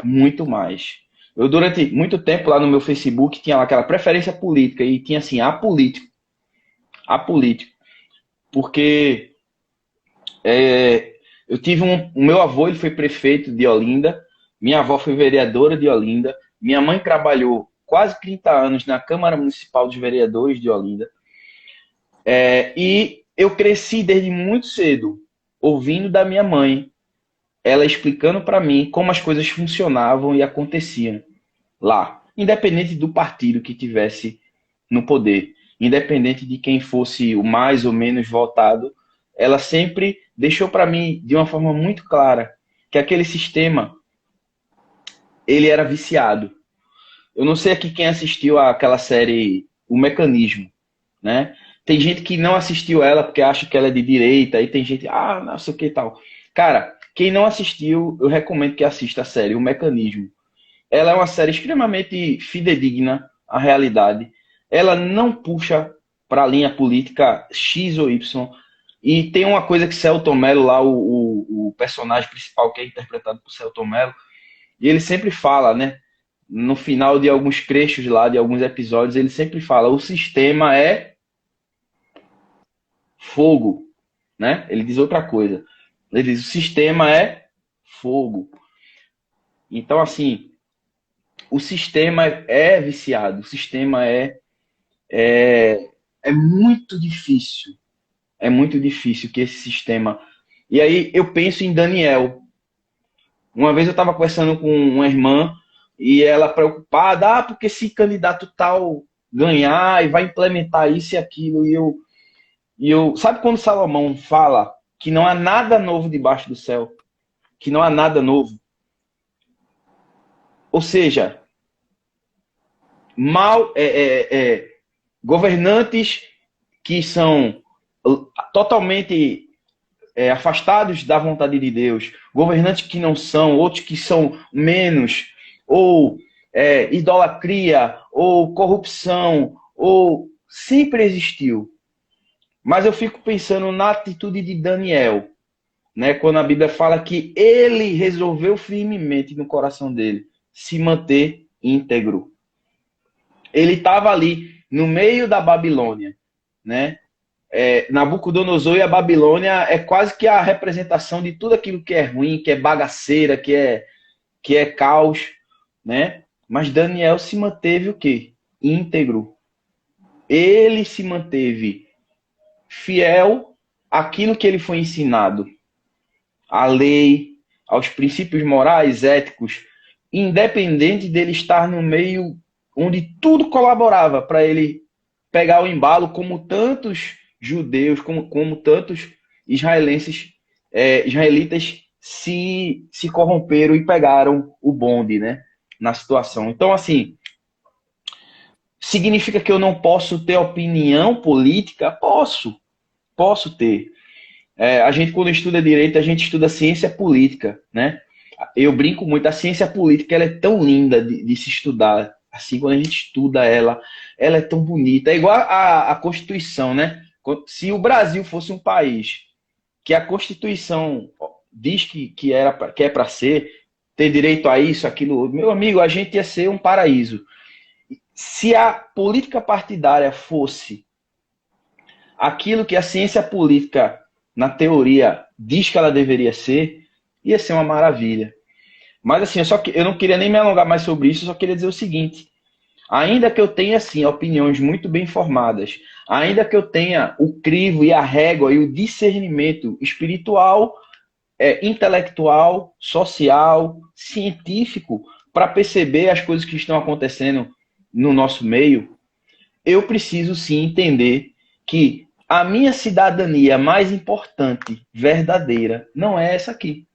muito mais. Eu, durante muito tempo, lá no meu Facebook, tinha lá aquela preferência política, e tinha assim, apolítico. Porque eu tive o meu avô, ele foi prefeito de Olinda, Minha avó foi vereadora de Olinda. Minha mãe trabalhou quase 30 anos na Câmara Municipal dos Vereadores de Olinda. E eu cresci desde muito cedo ouvindo da minha mãe, ela explicando para mim como as coisas funcionavam e aconteciam lá, independente do partido que tivesse no poder, independente de quem fosse o mais ou menos votado, ela sempre deixou para mim de uma forma muito clara que aquele sistema ele era viciado. Eu não sei aqui quem assistiu àquela série O Mecanismo, né? Tem gente que não assistiu ela porque acha que ela é de direita, e tem gente, não sei o que e tal. Cara, quem não assistiu, eu recomendo que assista a série O Mecanismo. Ela é uma série extremamente fidedigna à realidade. Ela não puxa para a linha política X ou Y. E tem uma coisa que Selton Mello, lá, o personagem principal que é interpretado por Selton Mello, e ele sempre fala, né? No final de alguns trechos lá, de alguns episódios, ele sempre fala: o sistema é fogo, né? Ele diz outra coisa. Ele diz: o sistema é fogo. Então, assim, o sistema é viciado, o sistema é muito difícil. É muito difícil que esse sistema... E aí eu penso em Daniel. Uma vez eu estava conversando com uma irmã e ela preocupada, porque se candidato tal ganhar e vai implementar isso e aquilo, e eu... Sabe quando Salomão fala que não há nada novo debaixo do céu? Que não há nada novo? Ou seja, governantes que são totalmente afastados da vontade de Deus, governantes que não são, outros que são menos, ou idolatria, ou corrupção, ou sempre existiu. Mas eu fico pensando na atitude de Daniel, né, quando a Bíblia fala que ele resolveu firmemente no coração dele se manter íntegro. Ele estava ali no meio da Babilônia, né? Nabucodonosor e a Babilônia é quase que a representação de tudo aquilo que é ruim, que é bagaceira, que é caos, né? Mas Daniel se manteve o quê? Íntegro. Ele se manteve fiel àquilo que ele foi ensinado, à lei, aos princípios morais, éticos, independente dele estar no meio onde tudo colaborava para ele pegar o embalo, como tantos judeus, como tantos israelitas se corromperam e pegaram o bonde, né, na situação. Então, assim, significa que eu não posso ter opinião política? Posso ter. A gente, quando estuda direito, a gente estuda ciência política, né? Eu brinco muito, a ciência política ela é tão linda de se estudar. Assim, quando a gente estuda ela é tão bonita. É igual a Constituição, né? Se o Brasil fosse um país que a Constituição diz que é para ser, ter direito a isso, aquilo, meu amigo, a gente ia ser um paraíso. Se a política partidária fosse aquilo que a ciência política, na teoria, diz que ela deveria ser, ia ser uma maravilha. Mas assim, eu não queria nem me alongar mais sobre isso, eu só queria dizer o seguinte: ainda que eu tenha, assim, opiniões muito bem formadas, ainda que eu tenha o crivo e a régua e o discernimento espiritual, intelectual, social, científico, para perceber as coisas que estão acontecendo no nosso meio, eu preciso sim entender que a minha cidadania mais importante, verdadeira, não é essa aqui.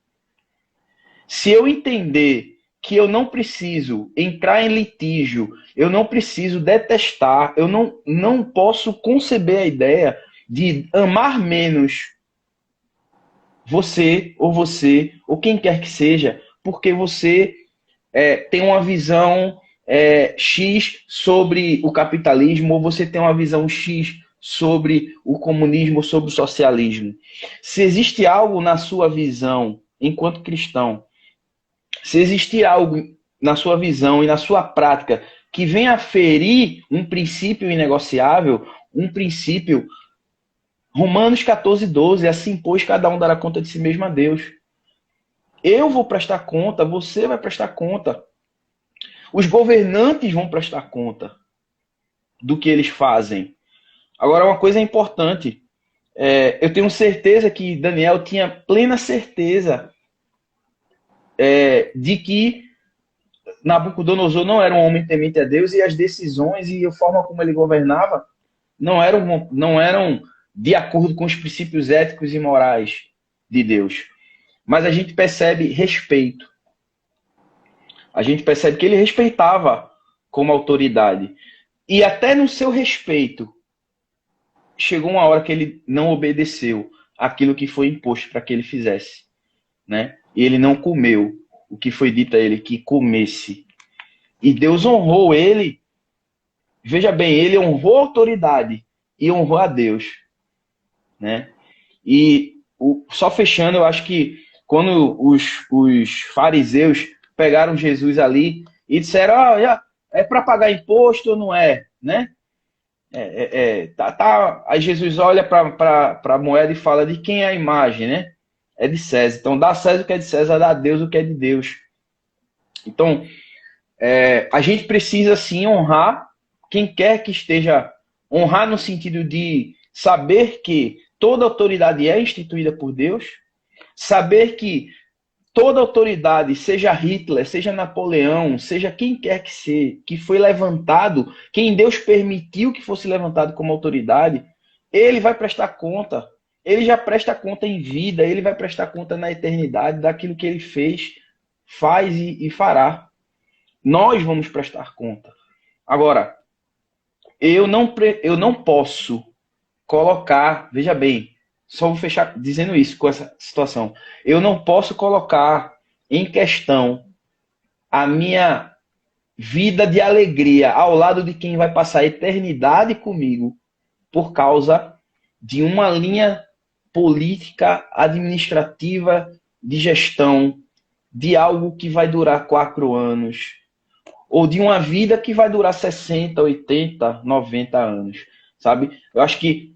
Se eu entender que eu não preciso entrar em litígio, eu não preciso detestar, eu não posso conceber a ideia de amar menos você, ou quem quer que seja, porque você tem uma visão X sobre o capitalismo, ou você tem uma visão X sobre o comunismo, ou sobre o socialismo. Se existe algo na sua visão, enquanto cristão, se existir algo na sua visão e na sua prática que venha ferir um princípio inegociável, um princípio... Romanos 14:12, assim, pois, cada um dará conta de si mesmo a Deus. Eu vou prestar conta, você vai prestar conta. Os governantes vão prestar conta do que eles fazem. Agora, uma coisa importante. Eu tenho certeza que Daniel tinha plena certeza de que Nabucodonosor não era um homem temente a Deus, e as decisões e a forma como ele governava não eram de acordo com os princípios éticos e morais de Deus. Mas a gente percebe respeito. A gente percebe que ele respeitava como autoridade. E até no seu respeito, chegou uma hora que ele não obedeceu aquilo que foi imposto para que ele fizesse, né? E ele não comeu o que foi dito a ele que comesse. E Deus honrou ele. Veja bem, ele honrou a autoridade e honrou a Deus, né? E só fechando, eu acho que quando os fariseus pegaram Jesus ali e disseram, é para pagar imposto ou não é, né? Aí Jesus olha para a moeda e fala de quem é a imagem, né? É de César. Então dá a César o que é de César, dá a Deus o que é de Deus. Então, a gente precisa sim honrar quem quer que esteja, honrar no sentido de saber que toda autoridade é instituída por Deus, saber que toda autoridade, seja Hitler, seja Napoleão, seja quem quer que seja, que foi levantado, quem Deus permitiu que fosse levantado como autoridade, ele vai prestar conta. Ele já presta conta em vida, ele vai prestar conta na eternidade daquilo que ele fez, faz e fará. Nós vamos prestar conta. Agora, eu não posso colocar, veja bem, só vou fechar dizendo isso com essa situação. Eu não posso colocar em questão a minha vida de alegria ao lado de quem vai passar a eternidade comigo por causa de uma linha política, administrativa, de gestão, de algo que vai durar 4 anos, ou de uma vida que vai durar 60, 80, 90 anos, sabe? Eu acho que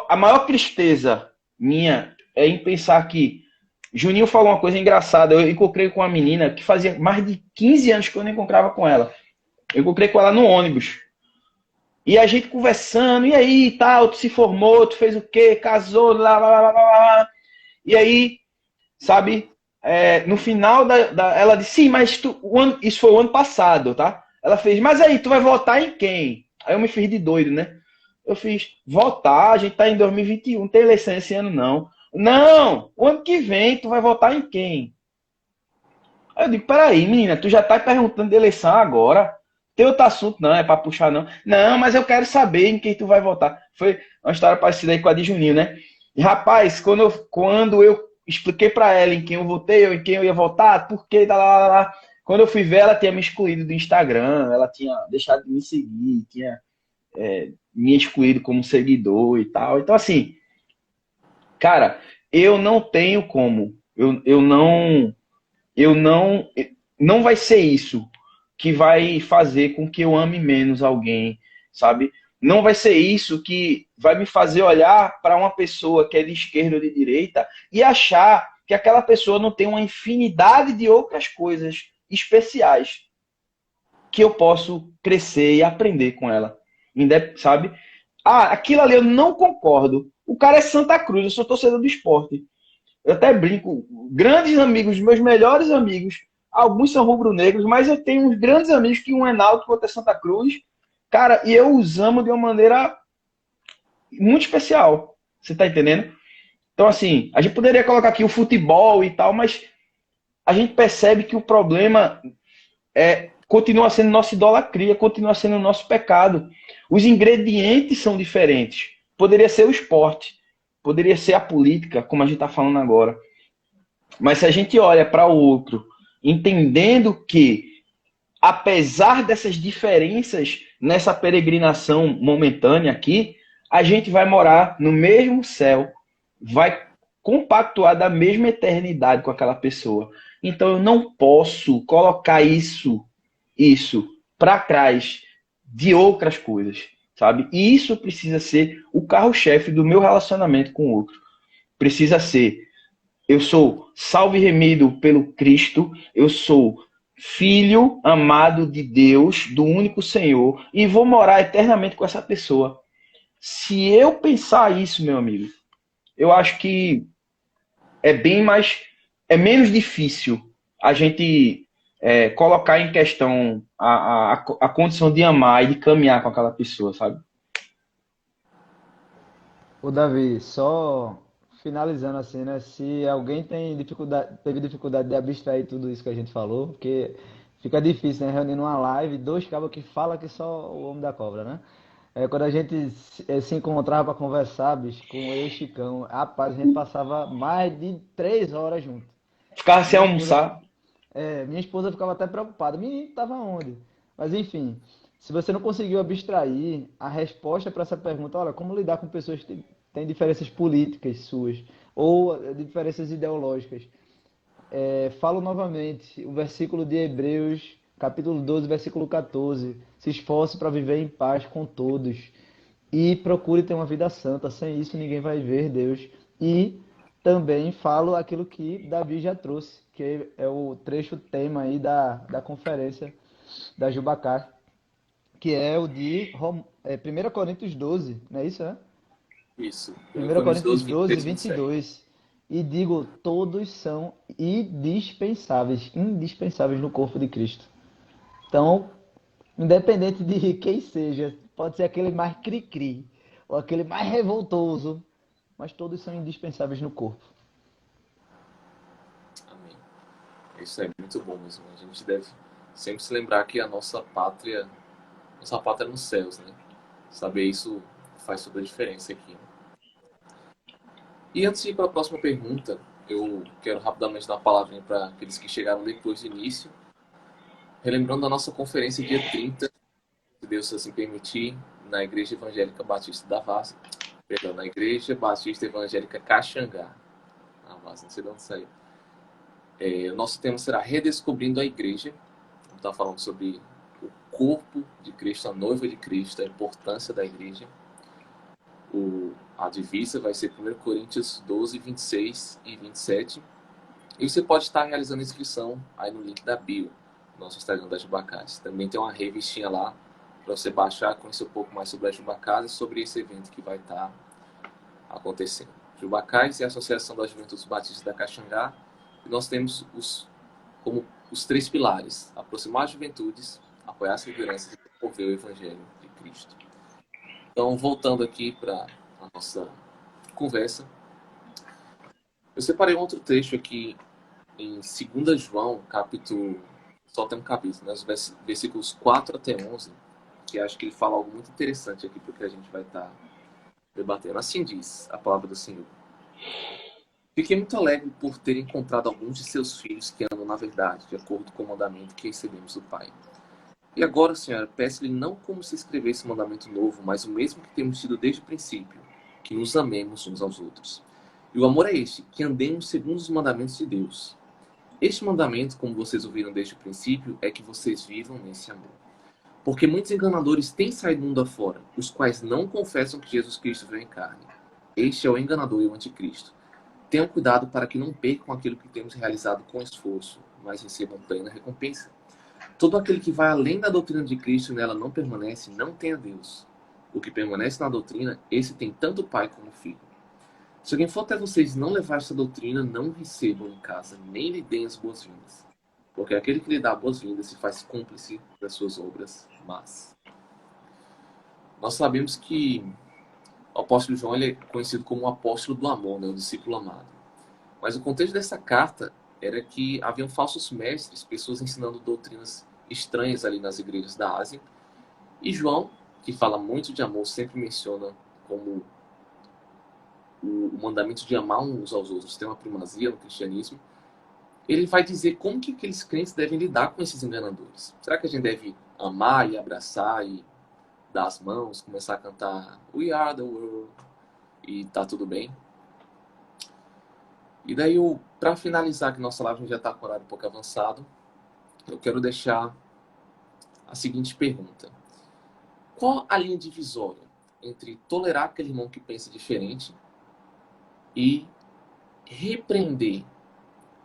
a maior tristeza minha é em pensar que Juninho falou uma coisa engraçada. Eu encontrei com uma menina que fazia mais de 15 anos que eu não encontrava com ela. Eu encontrei com ela no ônibus. E a gente conversando, e aí, tal, tu se formou, tu fez o quê? Casou, lá, lá, lá, lá, lá. E aí, sabe, no final ela disse, sim, mas isso foi o ano passado, tá? Ela fez, mas aí, tu vai votar em quem? Aí eu me fiz de doido, né? Eu fiz, votar, a gente tá em 2021, não tem eleição esse ano, não. Não, o ano que vem, tu vai votar em quem? Aí eu digo, peraí, menina, tu já tá perguntando de eleição agora? Tem outro assunto, não, é pra puxar, não. Não, mas eu quero saber em quem tu vai votar. Foi uma história parecida aí com a de Juninho, né? E, rapaz, quando eu expliquei pra ela em quem eu votei, ou em quem eu ia votar, por que, lá. Quando eu fui ver, ela tinha me excluído do Instagram, ela tinha deixado de me seguir, tinha me excluído como seguidor e tal. Então, assim, cara, eu não tenho como. Não vai ser isso que vai fazer com que eu ame menos alguém, sabe? Não vai ser isso que vai me fazer olhar para uma pessoa que é de esquerda ou de direita e achar que aquela pessoa não tem uma infinidade de outras coisas especiais que eu posso crescer e aprender com ela, sabe? Aquilo ali eu não concordo. O cara é Santa Cruz, eu sou torcedor do esporte. Eu até brinco, grandes amigos, meus melhores amigos, alguns são rubro-negros, mas eu tenho uns grandes amigos que um é Náutico, outro é Santa Cruz. Cara, e eu os amo de uma maneira muito especial. Você tá entendendo? Então, assim, a gente poderia colocar aqui o futebol e tal, mas a gente percebe que o problema continua sendo nossa idolatria, continua sendo o nosso pecado. Os ingredientes são diferentes. Poderia ser o esporte, poderia ser a política, como a gente está falando agora. Mas se a gente olha para o outro, entendendo que, apesar dessas diferenças nessa peregrinação momentânea aqui, a gente vai morar no mesmo céu, vai compactuar da mesma eternidade com aquela pessoa. Então eu não posso colocar isso para trás de outras coisas, sabe? E isso precisa ser o carro-chefe do meu relacionamento com o outro. Precisa ser Eu sou salvo e remido pelo Cristo, eu sou filho amado de Deus, do único Senhor, e vou morar eternamente com essa pessoa. Se eu pensar isso, meu amigo, eu acho que é bem mais, é menos difícil a gente colocar em questão a condição de amar e de caminhar com aquela pessoa, sabe?
Ô Davi, só finalizando assim, né? Se alguém teve dificuldade de abstrair tudo isso que a gente falou, porque fica difícil, né? Reunindo uma live, dois cabos que falam que só o homem da cobra, né? Quando a gente se encontrava para conversar, bicho, com eu e Chicão, rapaz, a gente passava mais de 3 horas juntos.
Ficar sem
Minha esposa,
almoçar.
minha esposa ficava até preocupada. Menino, tava onde? Mas enfim, se você não conseguiu abstrair a resposta para essa pergunta, olha, como lidar com pessoas que têm diferenças políticas suas ou diferenças ideológicas? Falo novamente o versículo de Hebreus, capítulo 12, versículo 14. Se esforce para viver em paz com todos e procure ter uma vida santa. Sem isso, ninguém vai ver Deus. E também falo aquilo que Davi já trouxe, que é o trecho tema aí da conferência da Jubacá, que é o de 1 Coríntios 12, não é isso, né?
Isso.
1
Coríntios
Coríntios
12,
12,
23 e
22. E
sete.
dois. E digo, todos são indispensáveis no corpo de Cristo. Então, independente de quem seja, pode ser aquele mais cri-cri, ou aquele mais revoltoso, mas todos são indispensáveis no corpo.
Amém. Isso é muito bom mesmo. A gente deve sempre se lembrar que a nossa pátria é nos céus, né? Saber isso faz toda a diferença aqui, né? E antes de ir para a próxima pergunta, eu quero rapidamente dar uma palavrinha para aqueles que chegaram depois do início, relembrando a nossa conferência dia 30, se Deus assim permitir, na Igreja Evangélica Batista da Várzea, perdão, na Igreja Batista Evangélica Caxangá. A Várzea, não sei de onde saiu. O nosso tema será Redescobrindo a Igreja. Vamos estar falando sobre o corpo de Cristo, a noiva de Cristo, a importância da igreja. A divisa vai ser 1 Coríntios 12, 26 e 27. E você pode estar realizando inscrição aí no link da bio, nosso Instagram da Jubacás. Também tem uma revistinha lá para você baixar, conhecer um pouco mais sobre a Jubacás e sobre esse evento que vai estar acontecendo. Jubacás é a Associação das Juventudes Batistas da Caxangá. E nós temos como os 3 pilares: aproximar as juventudes, apoiar as lideranças e promover o Evangelho de Cristo. Então, voltando aqui para a nossa conversa, eu separei um outro trecho aqui em 2 João, capítulo, só tem um capítulo, né, os versículos 4 até 11, que acho que ele fala algo muito interessante aqui para o que a gente vai estar debatendo. Assim diz a palavra do Senhor: fiquei muito alegre por ter encontrado alguns de seus filhos que andam na verdade, de acordo com o mandamento que recebemos do Pai. E agora, Senhora, peço-lhe não como se escrevesse um mandamento novo, mas o mesmo que temos tido desde o princípio, que nos amemos uns aos outros. E o amor é este, que andemos segundo os mandamentos de Deus. Este mandamento, como vocês ouviram desde o princípio, é que vocês vivam nesse amor. Porque muitos enganadores têm saído do mundo afora, os quais não confessam que Jesus Cristo veio em carne. Este é o enganador e o anticristo. Tenham cuidado para que não percam aquilo que temos realizado com esforço, mas recebam plena recompensa. Todo aquele que vai além da doutrina de Cristo e nela não permanece, não tem a Deus. O que permanece na doutrina, esse tem tanto o Pai como o Filho. Se alguém for até vocês e não levar esta doutrina, não recebam em casa, nem lhe deem as boas-vindas. Porque aquele que lhe dá boas-vindas se faz cúmplice das suas obras más. Nós sabemos que o apóstolo João ele é conhecido como o apóstolo do amor, né, o discípulo amado. Mas o contexto dessa carta era que haviam falsos mestres, pessoas ensinando doutrinas estranhas ali nas igrejas da Ásia. E João, que fala muito de amor, sempre menciona como o mandamento de amar uns aos outros tem uma primazia no cristianismo. Ele vai dizer como que aqueles crentes devem lidar com esses enganadores. Será que a gente deve amar e abraçar e dar as mãos, começar a cantar We Are the World e tá tudo bem? E daí, para finalizar, que nossa live já está com o horário um pouco avançado, eu quero deixar a seguinte pergunta: qual a linha divisória entre tolerar aquele irmão que pensa diferente e repreender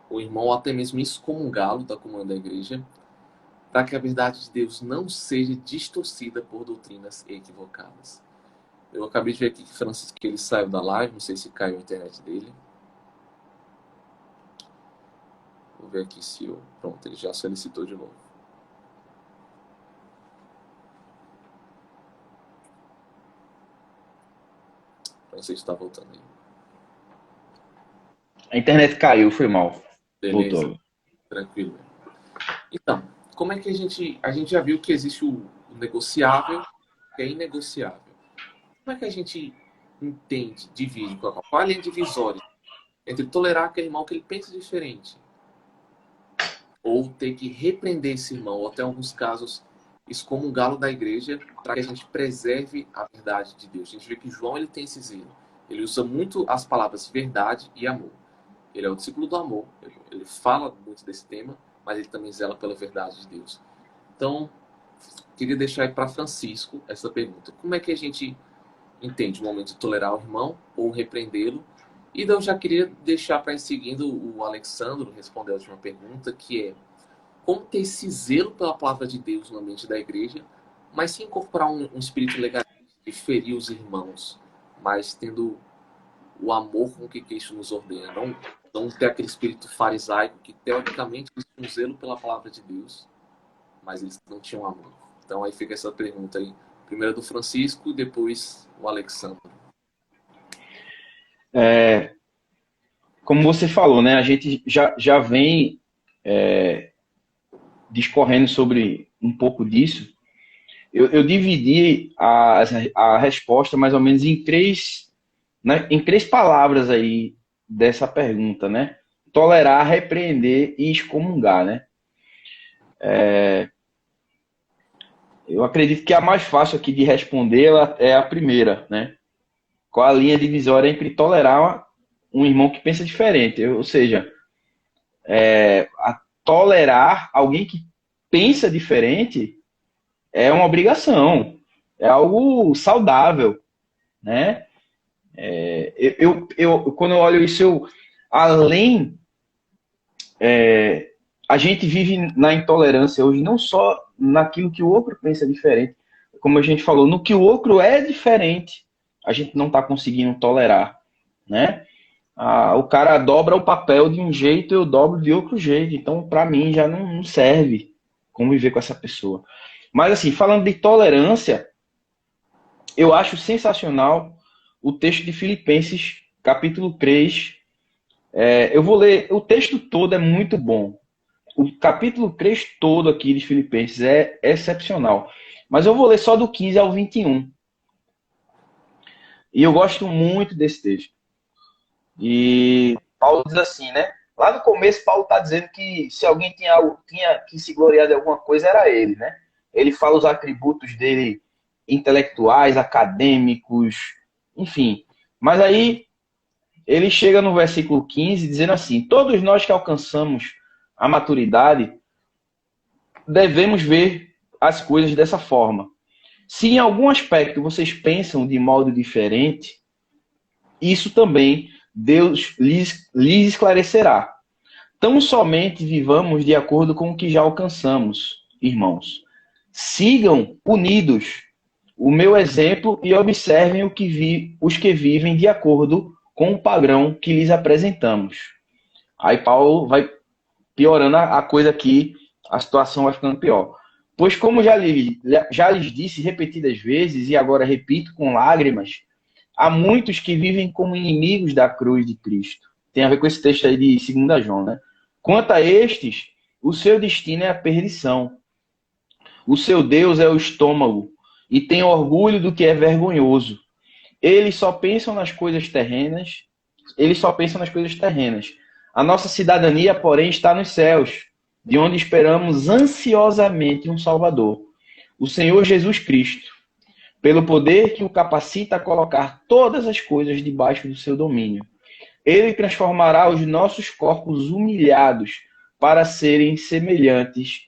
o irmão, ou até mesmo excomungá-lo da comunhão da igreja, para que a verdade de Deus não seja distorcida por doutrinas equivocadas. Eu acabei de ver aqui que Francisco ele saiu da live, não sei se caiu a internet dele. Vou ver aqui se eu... Pronto, ele já solicitou de novo. Francisco está voltando aí.
A internet caiu, foi mal.
Beleza,
Voltou.
tranquilo. Então, como é que a gente já viu que existe o negociável e é inegociável. Como é que a gente entende, divide, qual é a linha divisória entre tolerar aquele irmão que ele pensa diferente ou ter que repreender esse irmão, ou até em alguns casos excomungá-lo da igreja para que a gente preserve a verdade de Deus. A gente vê que João ele tem esse zelo. Ele usa muito as palavras verdade e amor. Ele é o discípulo do amor. Ele fala muito desse tema, mas ele também zela pela verdade de Deus. Então, queria deixar aí para Francisco essa pergunta. Como é que a gente entende o momento de tolerar o irmão ou repreendê-lo? E eu já queria deixar para em seguida o Alexandro responder a última pergunta, que é como ter esse zelo pela palavra de Deus no ambiente da igreja, mas sem incorporar um espírito legalista de ferir os irmãos, mas tendo o amor com que Cristo nos ordena. Não ter aquele espírito farisaico que, teoricamente, eles tinham zelo pela palavra de Deus, mas eles não tinham amor. Então aí fica essa pergunta aí. Primeiro do Francisco, depois o Alexandre.
Como você falou, né? A gente já vem discorrendo sobre um pouco disso. Eu dividi a resposta mais ou menos em três palavras aí dessa pergunta, né? Tolerar, repreender e excomungar, né? Eu acredito que a mais fácil aqui de responder é a primeira, né? Qual a linha divisória entre tolerar um irmão que pensa diferente? Ou seja, tolerar alguém que pensa diferente é uma obrigação, é algo saudável, né? Quando eu olho isso, além, a gente vive na intolerância hoje, não só naquilo que o outro pensa diferente, como a gente falou, no que o outro é diferente, a gente não está conseguindo tolerar, né? O cara dobra o papel de um jeito, eu dobro de outro jeito, então para mim já não serve conviver com essa pessoa. Mas assim, falando de tolerância, eu acho sensacional o texto de Filipenses, capítulo 3. Eu vou ler, o texto todo é muito bom. O capítulo 3 todo aqui de Filipenses é excepcional. Mas eu vou ler só do 15 ao 21. E eu gosto muito desse texto. E Paulo diz assim, né? Lá no começo, Paulo está dizendo que se alguém tinha que se gloriar de alguma coisa, era ele, né? Ele fala os atributos dele intelectuais, acadêmicos, enfim. Mas aí ele chega no versículo 15 dizendo assim: todos nós que alcançamos a maturidade devemos ver as coisas dessa forma. Se em algum aspecto vocês pensam de modo diferente, isso também Deus lhes esclarecerá. Tão somente vivamos de acordo com o que já alcançamos, irmãos. Sigam unidos o meu exemplo e observem os que vivem de acordo com o padrão que lhes apresentamos. Aí Paulo vai piorando a coisa aqui, a situação vai ficando pior. Pois como já lhes disse repetidas vezes, e agora repito com lágrimas, há muitos que vivem como inimigos da cruz de Cristo. Tem a ver com esse texto aí de 2 João, né? Quanto a estes, o seu destino é a perdição. O seu Deus é o estômago e tem orgulho do que é vergonhoso. Eles só pensam nas coisas terrenas. A nossa cidadania, porém, está nos céus, de onde esperamos ansiosamente um Salvador, o Senhor Jesus Cristo, pelo poder que o capacita a colocar todas as coisas debaixo do seu domínio. Ele transformará os nossos corpos humilhados para serem semelhantes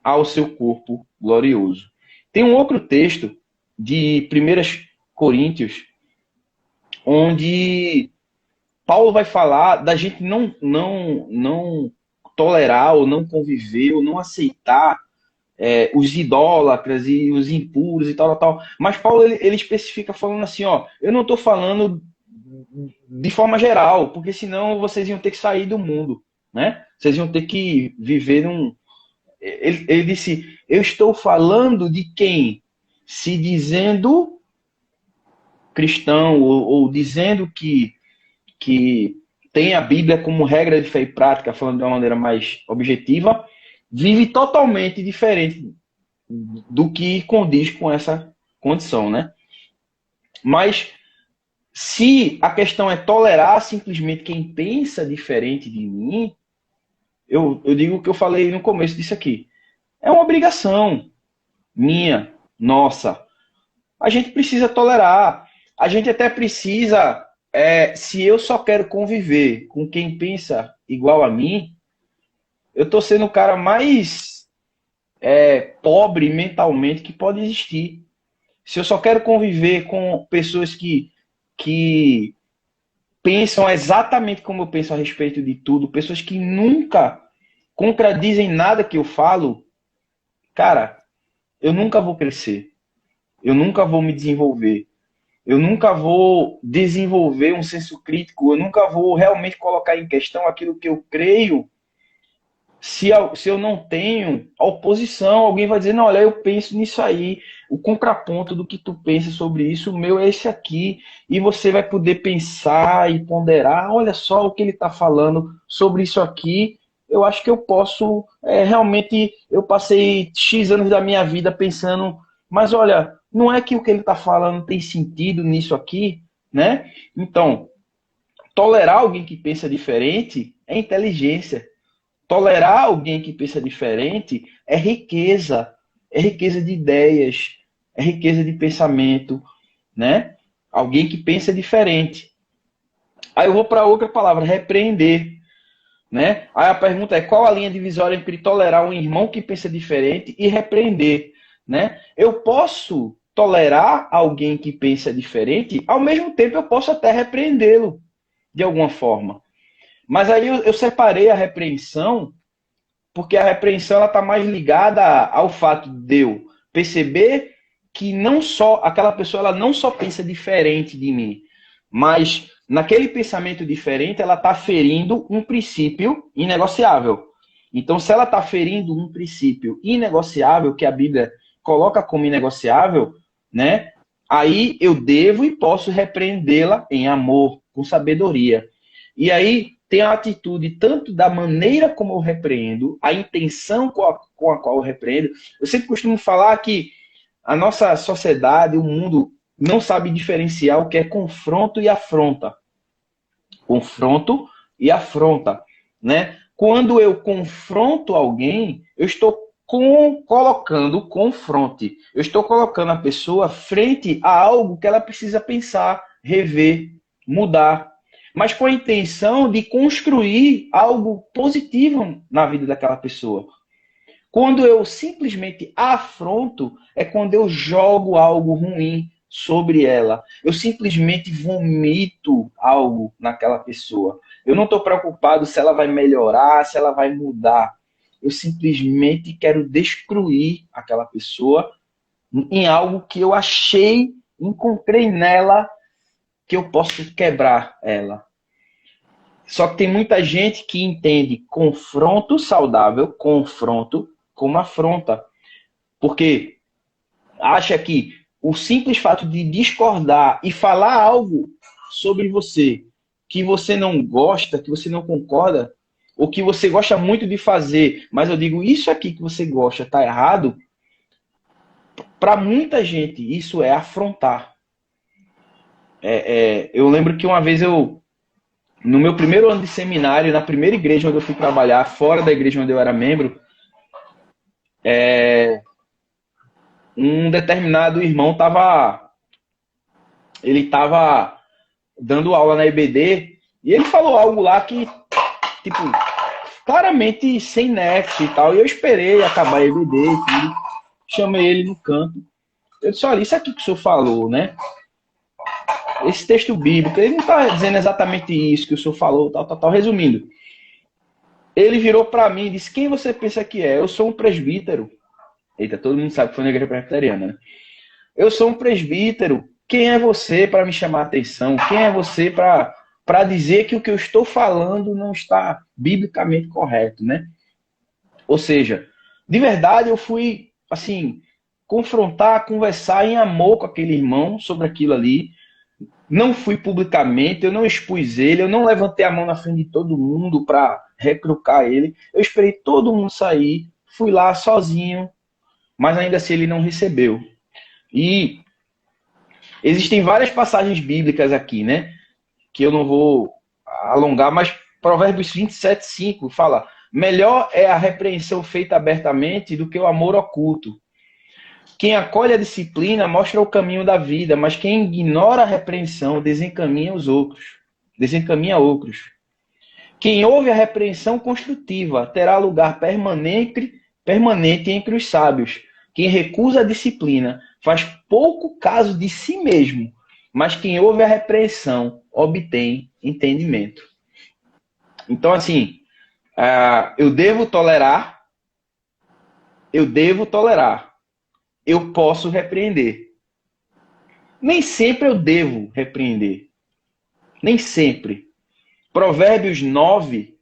ao seu corpo glorioso. Tem um outro texto de 1 Coríntios, onde Paulo vai falar da gente não tolerar ou não conviver ou não aceitar os idólatras e os impuros e tal. Mas Paulo, ele especifica falando assim, ó, eu não estou falando de forma geral, porque senão vocês iam ter que sair do mundo, né? Vocês iam ter que viver num... Ele disse, eu estou falando de quem se dizendo cristão ou dizendo que tem a Bíblia como regra de fé e prática, falando de uma maneira mais objetiva, vive totalmente diferente do que condiz com essa condição, né? Mas se a questão é tolerar simplesmente quem pensa diferente de mim, eu digo o que eu falei no começo disso aqui. É uma obrigação minha, nossa. A gente precisa tolerar. A gente até precisa, se eu só quero conviver com quem pensa igual a mim, eu estou sendo o cara mais pobre mentalmente que pode existir. Se eu só quero conviver com pessoas que pensam exatamente como eu penso a respeito de tudo, pessoas que nunca contradizem nada que eu falo, cara, eu nunca vou crescer. Eu nunca vou me desenvolver. Eu nunca vou desenvolver um senso crítico. Eu nunca vou realmente colocar em questão aquilo que eu creio. Se eu não tenho a oposição, alguém vai dizer, não, olha, eu penso nisso aí, o contraponto do que tu pensa sobre isso, o meu é esse aqui, e você vai poder pensar e ponderar, olha só o que ele está falando sobre isso aqui, eu acho que eu posso, realmente, eu passei X anos da minha vida pensando, mas olha, não é que o que ele está falando tem sentido nisso aqui, né? Então, tolerar alguém que pensa diferente é inteligência. Tolerar alguém que pensa diferente é riqueza de ideias, é riqueza de pensamento, né? Alguém que pensa diferente. Aí eu vou para outra palavra, repreender, né? Aí a pergunta é, qual a linha divisória entre tolerar um irmão que pensa diferente e repreender, né? Eu posso tolerar alguém que pensa diferente, ao mesmo tempo eu posso até repreendê-lo de alguma forma. Mas aí eu separei a repreensão, porque a repreensão está mais ligada ao fato de eu perceber que não só aquela pessoa ela não só pensa diferente de mim, mas naquele pensamento diferente ela está ferindo um princípio inegociável. Então, se ela está ferindo um princípio inegociável, que a Bíblia coloca como inegociável, né? Aí eu devo e posso repreendê-la em amor, com sabedoria. E aí tem a atitude tanto da maneira como eu repreendo, a intenção com a qual eu repreendo. Eu sempre costumo falar que a nossa sociedade, o mundo, não sabe diferenciar o que é confronto e afronta. Confronto e afronta, né? Quando eu confronto alguém, eu estou colocando confronte. Eu estou colocando a pessoa frente a algo que ela precisa pensar, rever, mudar, mas com a intenção de construir algo positivo na vida daquela pessoa. Quando eu simplesmente afronto, é quando eu jogo algo ruim sobre ela. Eu simplesmente vomito algo naquela pessoa. Eu não estou preocupado se ela vai melhorar, se ela vai mudar. Eu simplesmente quero destruir aquela pessoa em algo que eu achei, encontrei nela, que eu posso quebrar ela. Só que tem muita gente que entende confronto saudável, confronto, como afronta. Porque acha que o simples fato de discordar e falar algo sobre você que você não gosta, que você não concorda, ou que você gosta muito de fazer, mas eu digo, isso aqui que você gosta está errado, para muita gente isso é afrontar. Eu lembro que uma vez no meu primeiro ano de seminário, na primeira igreja onde eu fui trabalhar, fora da igreja onde eu era membro, um determinado irmão estava dando aula na EBD e ele falou algo lá que, tipo, claramente sem nexo e tal. E eu esperei acabar a EBD e tudo. Chamei ele no canto. Eu disse, olha, isso aqui que o senhor falou, né? esse texto bíblico, ele não está dizendo exatamente isso que o senhor falou, tal. Resumindo, ele virou para mim e disse, quem você pensa que é? Eu sou um presbítero. Eita, todo mundo sabe que foi na igreja presbiteriana, né? Eu sou um presbítero. Quem é você para me chamar a atenção? Quem é você para dizer que o que eu estou falando não está biblicamente correto, né? Ou seja, de verdade eu fui, assim, confrontar, conversar em amor com aquele irmão sobre aquilo ali. Não fui publicamente, eu não expus ele, eu não levantei a mão na frente de todo mundo para recrucar ele. Eu esperei todo mundo sair, fui lá sozinho, mas ainda assim ele não recebeu. E existem várias passagens bíblicas aqui, né? Que eu não vou alongar, mas Provérbios 27:5 fala: melhor é a repreensão feita abertamente do que o amor oculto. Quem acolhe a disciplina mostra o caminho da vida, mas quem ignora a repreensão desencaminha outros. Quem ouve a repreensão construtiva terá lugar permanente entre os sábios. Quem recusa a disciplina faz pouco caso de si mesmo, mas quem ouve a repreensão obtém entendimento. Então, assim, eu devo tolerar, eu posso repreender. Nem sempre eu devo repreender. Nem sempre. Provérbios 9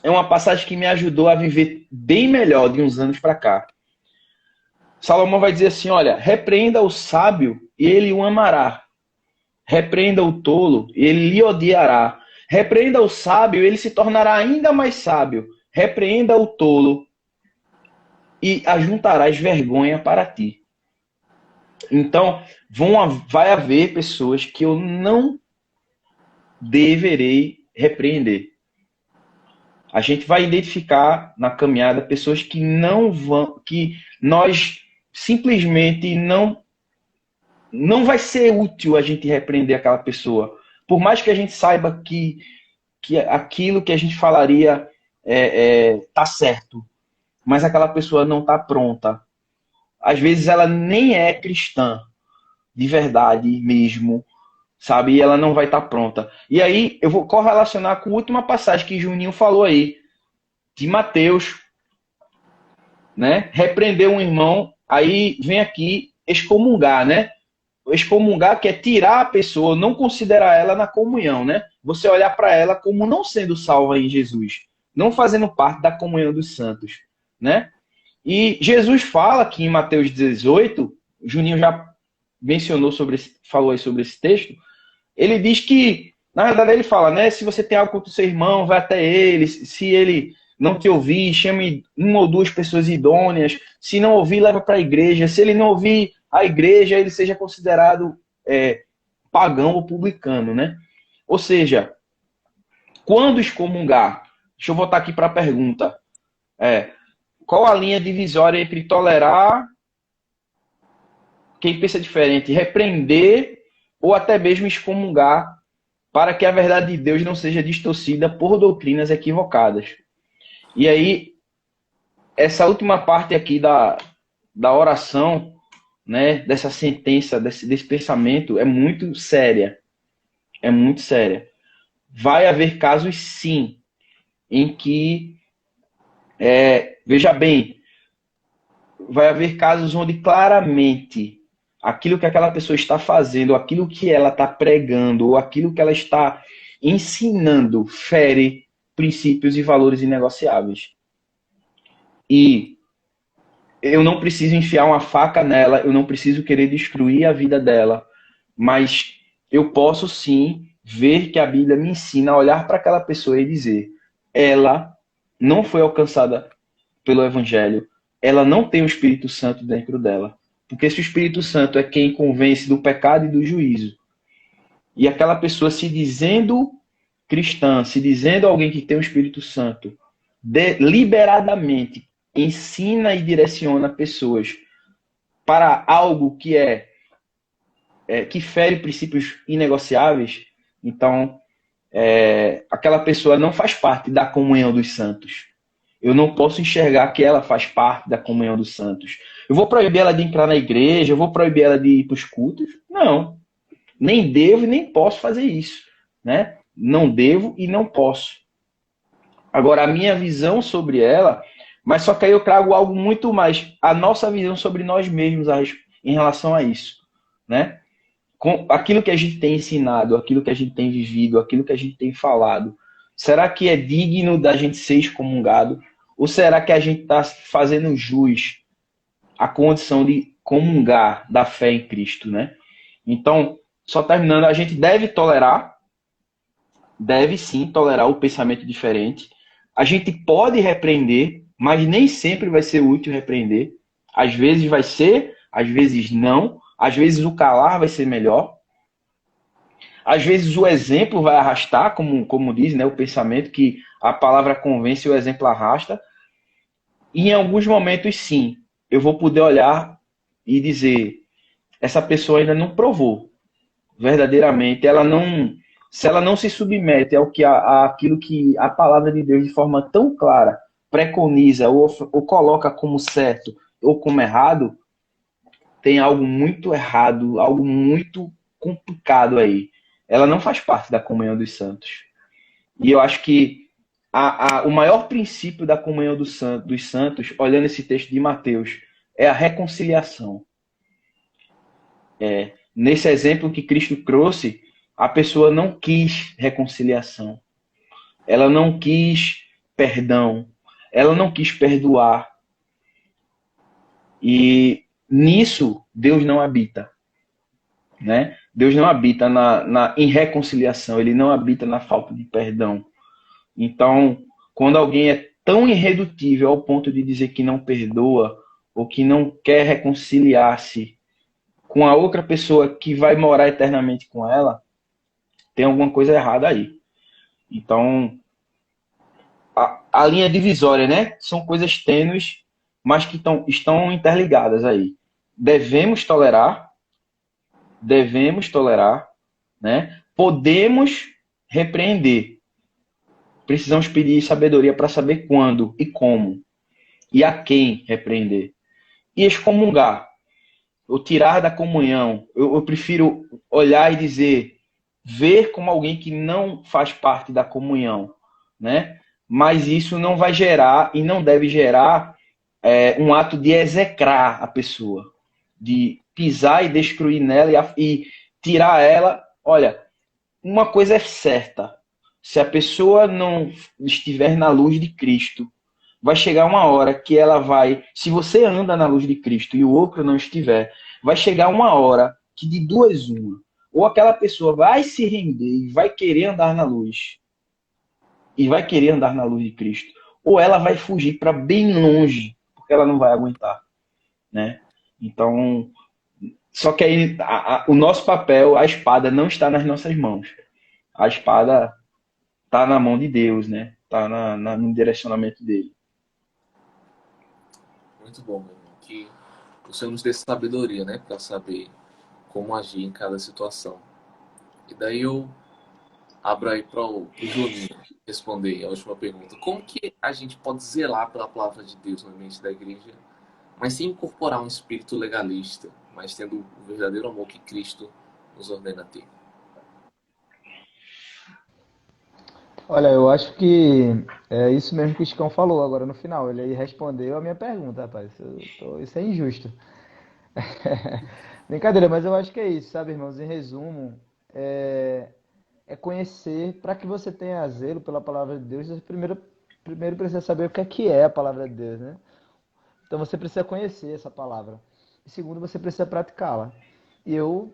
é uma passagem que me ajudou a viver bem melhor de uns anos para cá. Salomão vai dizer assim, olha, repreenda o sábio e ele o amará. Repreenda o tolo e ele lhe odiará. Repreenda o sábio e ele se tornará ainda mais sábio. Repreenda o tolo e ajuntarás vergonha para ti. Então, vai haver pessoas que eu não deverei repreender. A gente vai identificar na caminhada pessoas que nós simplesmente não vai ser útil a gente repreender aquela pessoa. Por mais que a gente saiba que aquilo que a gente falaria tá certo, mas aquela pessoa não está pronta. Às vezes ela nem é cristã, de verdade mesmo, sabe? E ela não vai estar pronta. E aí eu vou correlacionar com a última passagem que Juninho falou aí, de Mateus, né? Repreender um irmão, aí vem aqui excomungar, né? Excomungar que é tirar a pessoa, não considerar ela na comunhão, né? Você olhar para ela como não sendo salva em Jesus, não fazendo parte da comunhão dos santos, né? E Jesus fala aqui em Mateus 18, Juninho já falou aí sobre esse texto, ele diz que, na verdade ele fala, né? Se você tem algo contra o seu irmão, vai até ele, se ele não te ouvir, chame uma ou duas pessoas idôneas, se não ouvir, leva para a igreja, se ele não ouvir a igreja, ele seja considerado pagão ou publicano, né? Ou seja, quando excomungar, deixa eu voltar aqui para a pergunta, qual a linha divisória entre tolerar, quem pensa diferente, repreender ou até mesmo excomungar para que a verdade de Deus não seja distorcida por doutrinas equivocadas? E aí, essa última parte aqui da oração, né, dessa sentença, desse pensamento, é muito séria. É muito séria. Vai haver casos, sim, em que, veja bem, vai haver casos onde claramente aquilo que aquela pessoa está fazendo, aquilo que ela está pregando, ou aquilo que ela está ensinando, fere princípios e valores inegociáveis. E eu não preciso enfiar uma faca nela, eu não preciso querer destruir a vida dela, mas eu posso sim ver que a Bíblia me ensina a olhar para aquela pessoa e dizer, ela não foi alcançada pelo Evangelho, ela não tem o Espírito Santo dentro dela. Porque se o Espírito Santo é quem convence do pecado e do juízo, e aquela pessoa se dizendo cristã, se dizendo alguém que tem o Espírito Santo, deliberadamente ensina e direciona pessoas para algo que que fere princípios inegociáveis, então aquela pessoa não faz parte da comunhão dos santos. Eu não posso enxergar que ela faz parte da comunhão dos santos. Eu vou proibir ela de entrar na igreja, eu vou proibir ela de ir para os cultos? Não. nem devo e nem posso fazer isso, né? Não devo e não posso. Agora, a minha visão sobre ela, mas só que aí eu trago algo muito mais, a nossa visão sobre nós mesmos em relação a isso, né? Com aquilo que a gente tem ensinado, aquilo que a gente tem vivido, aquilo que a gente tem falado, será que é digno da gente ser excomungado? Ou será que a gente está fazendo jus à condição de comungar da fé em Cristo, né? Então, só terminando, a gente deve sim tolerar o pensamento diferente. A gente pode repreender, mas nem sempre vai ser útil repreender. Às vezes vai ser, às vezes não. Às vezes o calar vai ser melhor. Às vezes o exemplo vai arrastar, como diz, né, o pensamento, que a palavra convence e o exemplo arrasta. E em alguns momentos, sim, eu vou poder olhar e dizer, essa pessoa ainda não provou verdadeiramente, se ela não se submete àquilo que a palavra de Deus de forma tão clara preconiza ou coloca como certo ou como errado, tem algo muito errado, algo muito complicado aí. Ela não faz parte da comunhão dos santos. E eu acho que o maior princípio da comunhão dos santos, olhando esse texto de Mateus, é a reconciliação. Nesse exemplo que Cristo trouxe, a pessoa não quis reconciliação. Ela não quis perdão. Ela não quis perdoar. E nisso, Deus não habita. Né? Deus não habita em reconciliação. Ele não habita na falta de perdão. Então, quando alguém é tão irredutível ao ponto de dizer que não perdoa ou que não quer reconciliar-se com a outra pessoa que vai morar eternamente com ela, tem alguma coisa errada aí. Então, a linha divisória, né? São coisas tênues, mas que estão interligadas aí. Devemos tolerar, né? Podemos repreender. Precisamos pedir sabedoria para saber quando e como e a quem repreender. E excomungar, ou tirar da comunhão. Eu prefiro olhar e dizer, ver como alguém que não faz parte da comunhão, né? Mas isso não vai gerar e não deve gerar um ato de execrar a pessoa, de pisar e destruir nela e tirar ela. Olha, uma coisa é certa, se a pessoa não estiver na luz de Cristo, vai chegar uma hora que ela vai, se você anda na luz de Cristo e o outro não estiver, vai chegar uma hora que de duas uma, ou aquela pessoa vai se render e vai querer andar na luz, e vai querer andar na luz de Cristo, ou ela vai fugir para bem longe, porque ela não vai aguentar, né? Então, só que aí o nosso papel, a espada não está nas nossas mãos. A espada está na mão de Deus, né? Está no direcionamento dele.
Muito bom, meu irmão. Que o Senhor nos dê sabedoria, né? Para saber como agir em cada situação. E daí eu abro aí para o Juninho responder a última pergunta. Como que a gente pode zelar pela palavra de Deus no ambiente da igreja, mas sem incorporar um espírito legalista, mas tendo o verdadeiro amor que Cristo nos ordena ter?
Olha, eu acho que é isso mesmo que o Chicão falou agora no final. Ele aí respondeu a minha pergunta, rapaz. Isso é injusto. Brincadeira, mas eu acho que é isso, sabe, irmãos? Em resumo, é, é conhecer, para que você tenha zelo pela palavra de Deus, você primeiro precisa saber o que é a palavra de Deus, né? Então você precisa conhecer essa palavra. E segundo, você precisa praticá-la. E eu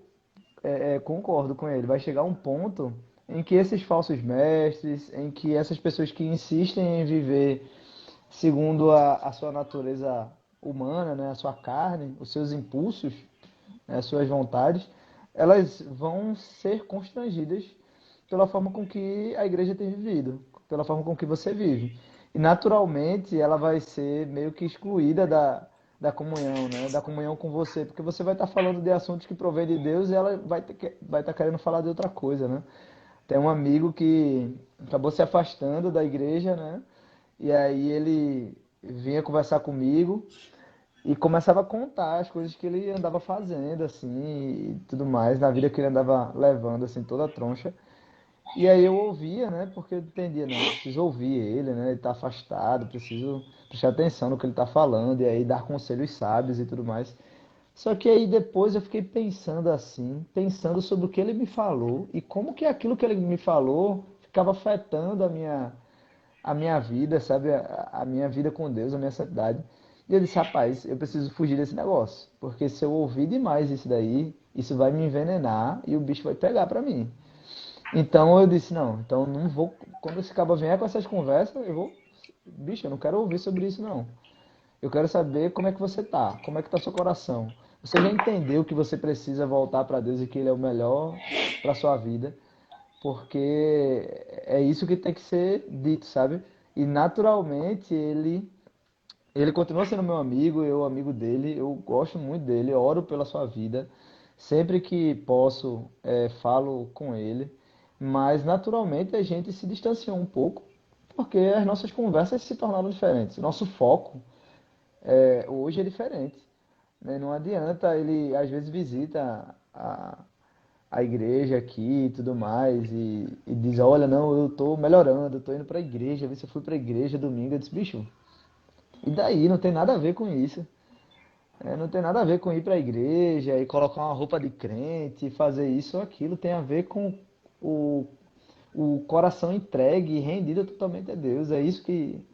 concordo com ele. Vai chegar um ponto em que esses falsos mestres, em que essas pessoas que insistem em viver segundo a sua natureza humana, né, a sua carne, os seus impulsos, né, as suas vontades, elas vão ser constrangidas pela forma com que a igreja tem vivido, pela forma com que você vive. E naturalmente ela vai ser meio que excluída da comunhão, né? Da comunhão com você, porque você vai estar falando de assuntos que provém de Deus e ela vai estar querendo falar de outra coisa, né? Tem um amigo que acabou se afastando da igreja, né? E aí ele vinha conversar comigo e começava a contar as coisas que ele andava fazendo, assim, e tudo mais, na vida que ele andava levando, assim, toda a troncha. E aí eu ouvia, né? Porque eu entendia, não, eu preciso ouvir ele, né? Ele tá afastado, preciso prestar atenção no que ele tá falando, e aí dar conselhos sábios e tudo mais. Só que aí depois eu fiquei pensando assim, pensando sobre o que ele me falou e como que aquilo que ele me falou ficava afetando a minha vida, sabe? A minha vida com Deus, a minha santidade. E eu disse, rapaz, eu preciso fugir desse negócio, porque se eu ouvir demais isso daí, isso vai me envenenar e o bicho vai pegar pra mim. Então eu disse, não, então eu não vou, quando esse cabo vier com essas conversas, eu vou, bicho, eu não quero ouvir sobre isso não. Eu quero saber como é que você tá, como é que tá seu coração. Você já entendeu que você precisa voltar para Deus e que Ele é o melhor para sua vida, porque é isso que tem que ser dito, sabe? E naturalmente ele continua sendo meu amigo, eu amigo dele, eu gosto muito dele, eu oro pela sua vida. Sempre que posso, falo com ele, mas naturalmente a gente se distanciou um pouco, porque as nossas conversas se tornaram diferentes. Nosso foco hoje é diferente, né? Não adianta ele, às vezes, visita a igreja aqui e tudo mais e diz, olha, não, eu tô melhorando, eu tô indo pra igreja, vê se eu fui pra igreja domingo. Eu disse, bicho, e daí? Não tem nada a ver com isso. Não tem nada a ver com ir pra igreja e colocar uma roupa de crente e fazer isso ou aquilo. Tem a ver com o, o coração entregue e rendido totalmente a Deus. É isso que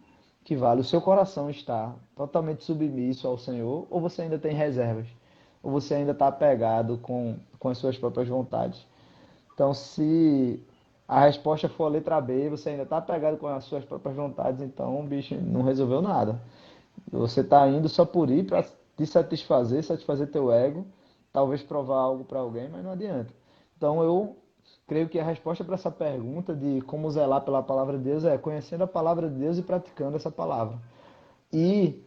vale. O seu coração está totalmente submisso ao Senhor, ou você ainda tem reservas? Ou você ainda está apegado com as suas próprias vontades? Então, se a resposta for a letra B, você ainda está apegado com as suas próprias vontades, então o bicho não resolveu nada. Você está indo só por ir para te satisfazer, satisfazer teu ego, talvez provar algo para alguém, mas não adianta. Então eu creio que a resposta para essa pergunta de como zelar pela palavra de Deus é conhecendo a palavra de Deus e praticando essa palavra. E,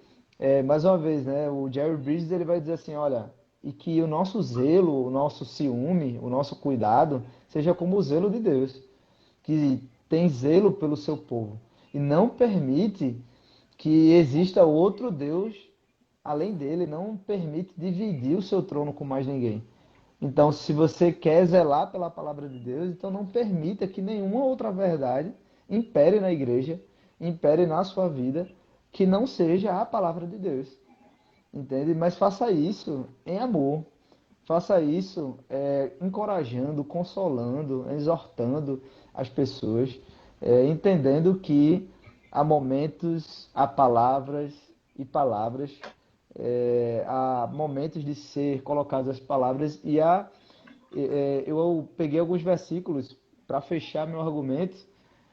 mais uma vez, né, o Jerry Bridges ele vai dizer assim, olha, e que o nosso zelo, o nosso ciúme, o nosso cuidado seja como o zelo de Deus, que tem zelo pelo seu povo e não permite que exista outro Deus além dele, não permite dividir o seu trono com mais ninguém. Então, se você quer zelar pela palavra de Deus, então não permita que nenhuma outra verdade impere na igreja, impere na sua vida, que não seja a palavra de Deus. Entende? Mas faça isso em amor. Faça isso encorajando, consolando, exortando as pessoas, entendendo que há momentos, há palavras e palavras, há momentos de ser colocadas as palavras eu peguei alguns versículos para fechar meu argumento.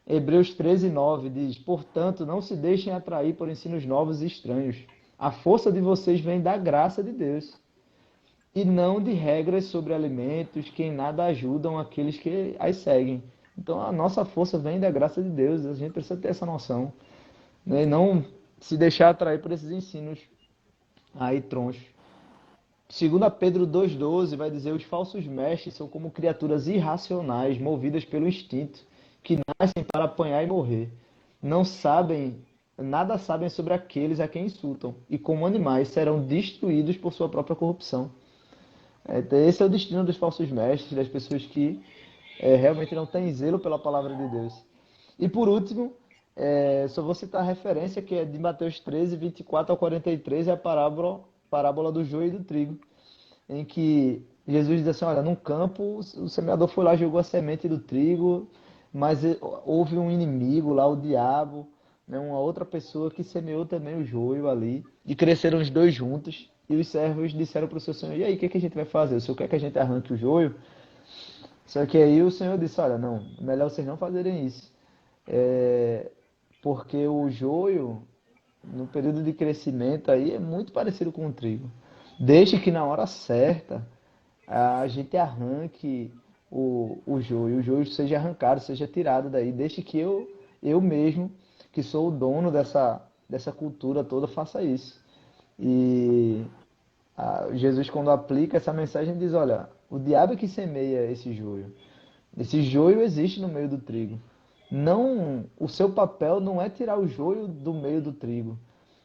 Hebreus 13:9 diz: portanto, não se deixem atrair por ensinos novos e estranhos. A força de vocês vem da graça de Deus e não de regras sobre alimentos que em nada ajudam aqueles que as seguem. Então a nossa força vem da graça de Deus, a gente precisa ter essa noção, né? E não se deixar atrair por esses ensinos aí tronchos. Segundo Pedro 2,12 vai dizer, os falsos mestres são como criaturas irracionais, movidas pelo instinto, que nascem para apanhar e morrer. Não sabem, nada sabem sobre aqueles a quem insultam, e como animais serão destruídos por sua própria corrupção. Então, esse é o destino dos falsos mestres, das pessoas que realmente não têm zelo pela palavra de Deus. E por último, só vou citar a referência que é de Mateus 13:24 ao 43, é a parábola do joio e do trigo, em que Jesus diz assim, olha, num campo o semeador foi lá e jogou a semente do trigo, mas houve um inimigo lá, o diabo, né, uma outra pessoa que semeou também o joio ali, e cresceram os dois juntos, e os servos disseram para o seu senhor, e aí, o que, que a gente vai fazer? O senhor quer que a gente arranque o joio? Só que aí o senhor disse, olha, não, melhor vocês não fazerem isso, é, porque o joio, no período de crescimento aí, é muito parecido com o trigo. Deixe que na hora certa a gente arranque o joio seja arrancado, seja tirado daí. Deixe que eu mesmo, que sou o dono dessa cultura toda, faça isso. E Jesus, quando aplica essa mensagem, diz: olha, o diabo é que semeia esse joio. Esse joio existe no meio do trigo. Não, o seu papel não é tirar o joio do meio do trigo.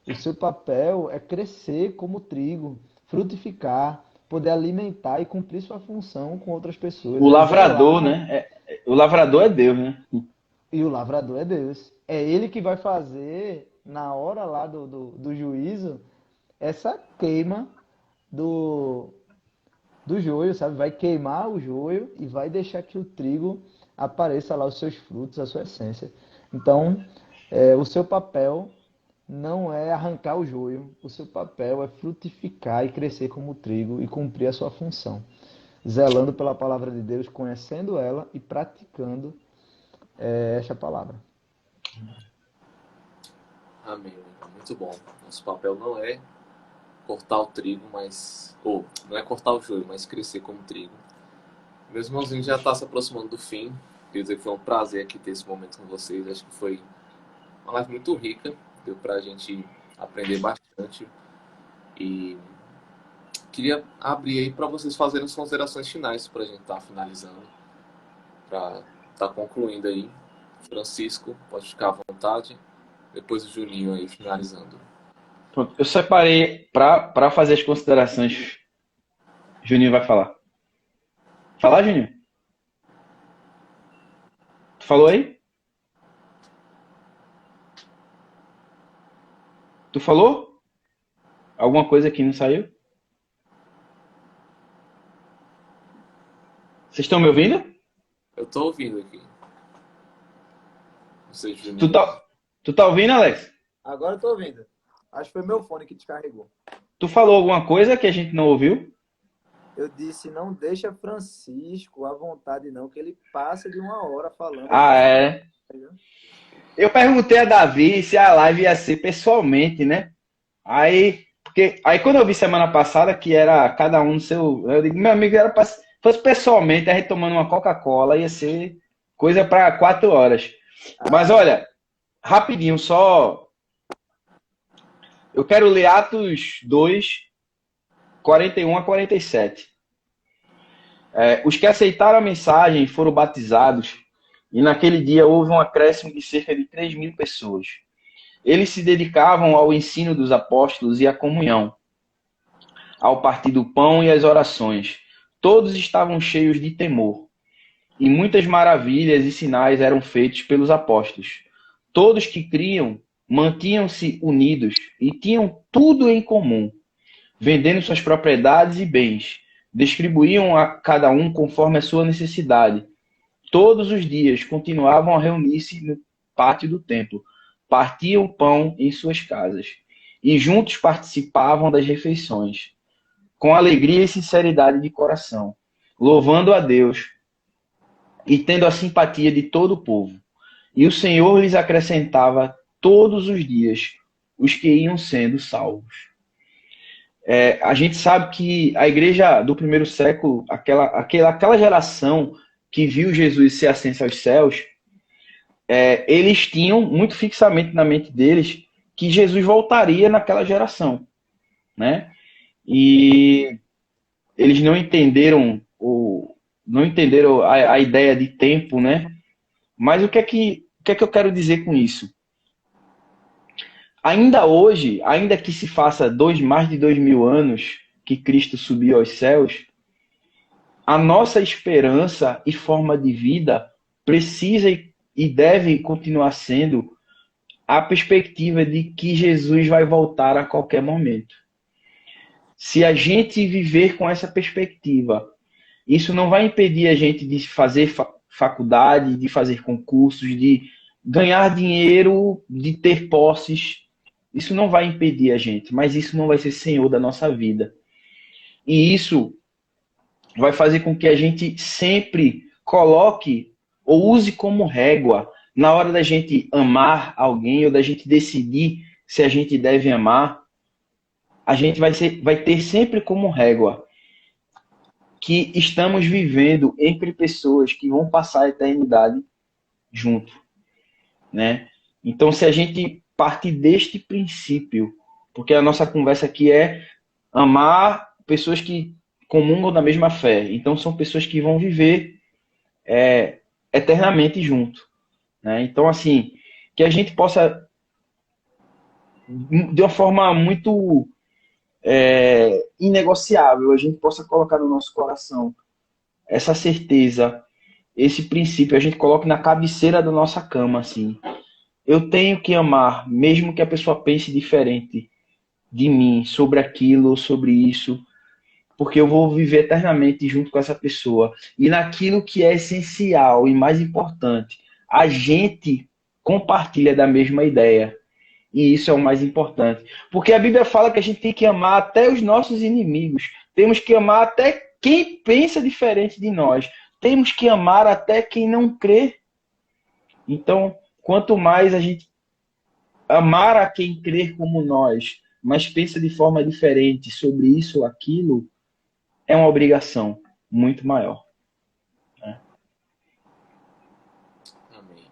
O seu papel é crescer como trigo, frutificar, poder alimentar e cumprir sua função com outras pessoas.
O
É
lavrador,
zelar.
né? O lavrador é Deus, né?
E o lavrador é Deus. É ele que vai fazer, na hora lá do juízo, essa queima do, do joio, sabe? Vai queimar o joio e vai deixar que o trigo apareça lá os seus frutos, a sua essência. Então, o seu papel não é arrancar o joio, o seu papel é frutificar e crescer como trigo e cumprir a sua função, zelando pela palavra de Deus, conhecendo ela e praticando esta palavra.
Amém. Muito bom. Nosso papel não é cortar o trigo, mas... Ou, não é cortar o joio, mas crescer como trigo. Meus irmãozinhos já está se aproximando do fim. Quer dizer que foi um prazer aqui ter esse momento com vocês. Acho que foi uma live muito rica. Deu para a gente aprender bastante. E queria abrir aí para vocês fazerem as considerações finais para a gente estar finalizando. Para estar concluindo aí. Francisco, pode ficar à vontade. Depois o Juninho aí finalizando.
Pronto, eu separei para fazer as considerações. Juninho vai falar. Falar, Juninho? Tu falou aí? Tu falou? Alguma coisa que não saiu? Vocês estão me ouvindo?
Eu tô ouvindo aqui. Não sei,
Tu
Juninho.
tá, tu tá ouvindo, Alex?
Agora eu tô ouvindo. Acho que foi meu fone que descarregou.
Tu falou alguma coisa que a gente não ouviu?
Eu disse, não deixa Francisco à vontade não, que ele passa de 1 hora falando.
Ah, é. Eu perguntei a Davi se a live ia ser pessoalmente, né? Aí quando eu vi semana passada que era cada um no seu, eu digo, meu amigo, era pra, fosse pessoalmente, a gente tomando uma Coca-Cola, ia ser coisa para 4 horas. Mas olha, rapidinho, só eu quero ler Atos 2, 41 a 47. Os que aceitaram a mensagem foram batizados, e naquele dia houve um acréscimo de cerca de 3.000 pessoas. Eles se dedicavam ao ensino dos apóstolos e à comunhão, ao partir do pão e às orações. Todos estavam cheios de temor, e muitas maravilhas e sinais eram feitos pelos apóstolos. Todos que criam mantinham-se unidos e tinham tudo em comum, vendendo suas propriedades e bens, distribuíam a cada um conforme a sua necessidade. Todos os dias continuavam a reunir-se no pátio do templo, partiam o pão em suas casas e juntos participavam das refeições, com alegria e sinceridade de coração, louvando a Deus e tendo a simpatia de todo o povo. E o Senhor lhes acrescentava todos os dias os que iam sendo salvos. A gente sabe que a igreja do primeiro século, aquela geração que viu Jesus ser ascenso aos céus, eles tinham muito fixamente na mente deles que Jesus voltaria naquela geração, né? E eles não entenderam a ideia de tempo, né? Mas o que é que eu quero dizer com isso? Ainda hoje, ainda que se faça mais de 2.000 anos que Cristo subiu aos céus, a nossa esperança e forma de vida precisa e deve continuar sendo a perspectiva de que Jesus vai voltar a qualquer momento. Se a gente viver com essa perspectiva, isso não vai impedir a gente de fazer faculdade, de fazer concursos, de ganhar dinheiro, de ter posses. Isso não vai impedir a gente, mas isso não vai ser senhor da nossa vida. E isso vai fazer com que a gente sempre coloque ou use como régua na hora da gente amar alguém ou da gente decidir se a gente deve amar. A gente vai ter sempre como régua que estamos vivendo entre pessoas que vão passar a eternidade junto, né? Então, se a gente partir deste princípio, porque a nossa conversa aqui é amar pessoas que comungam da mesma fé. Então, são pessoas que vão viver eternamente junto, né? Então, assim, que a gente possa de uma forma muito inegociável, a gente possa colocar no nosso coração essa certeza, esse princípio, a gente coloque na cabeceira da nossa cama, assim. Eu tenho que amar, mesmo que a pessoa pense diferente de mim, sobre aquilo, sobre isso, porque eu vou viver eternamente junto com essa pessoa. E naquilo que é essencial e mais importante, a gente compartilha da mesma ideia. E isso é o mais importante. Porque a Bíblia fala que a gente tem que amar até os nossos inimigos. Temos que amar até quem pensa diferente de nós. Temos que amar até quem não crê. Então, quanto mais a gente amar a quem crê como nós, mas pensa de forma diferente sobre isso ou aquilo, é uma obrigação muito maior. Né?
Amém.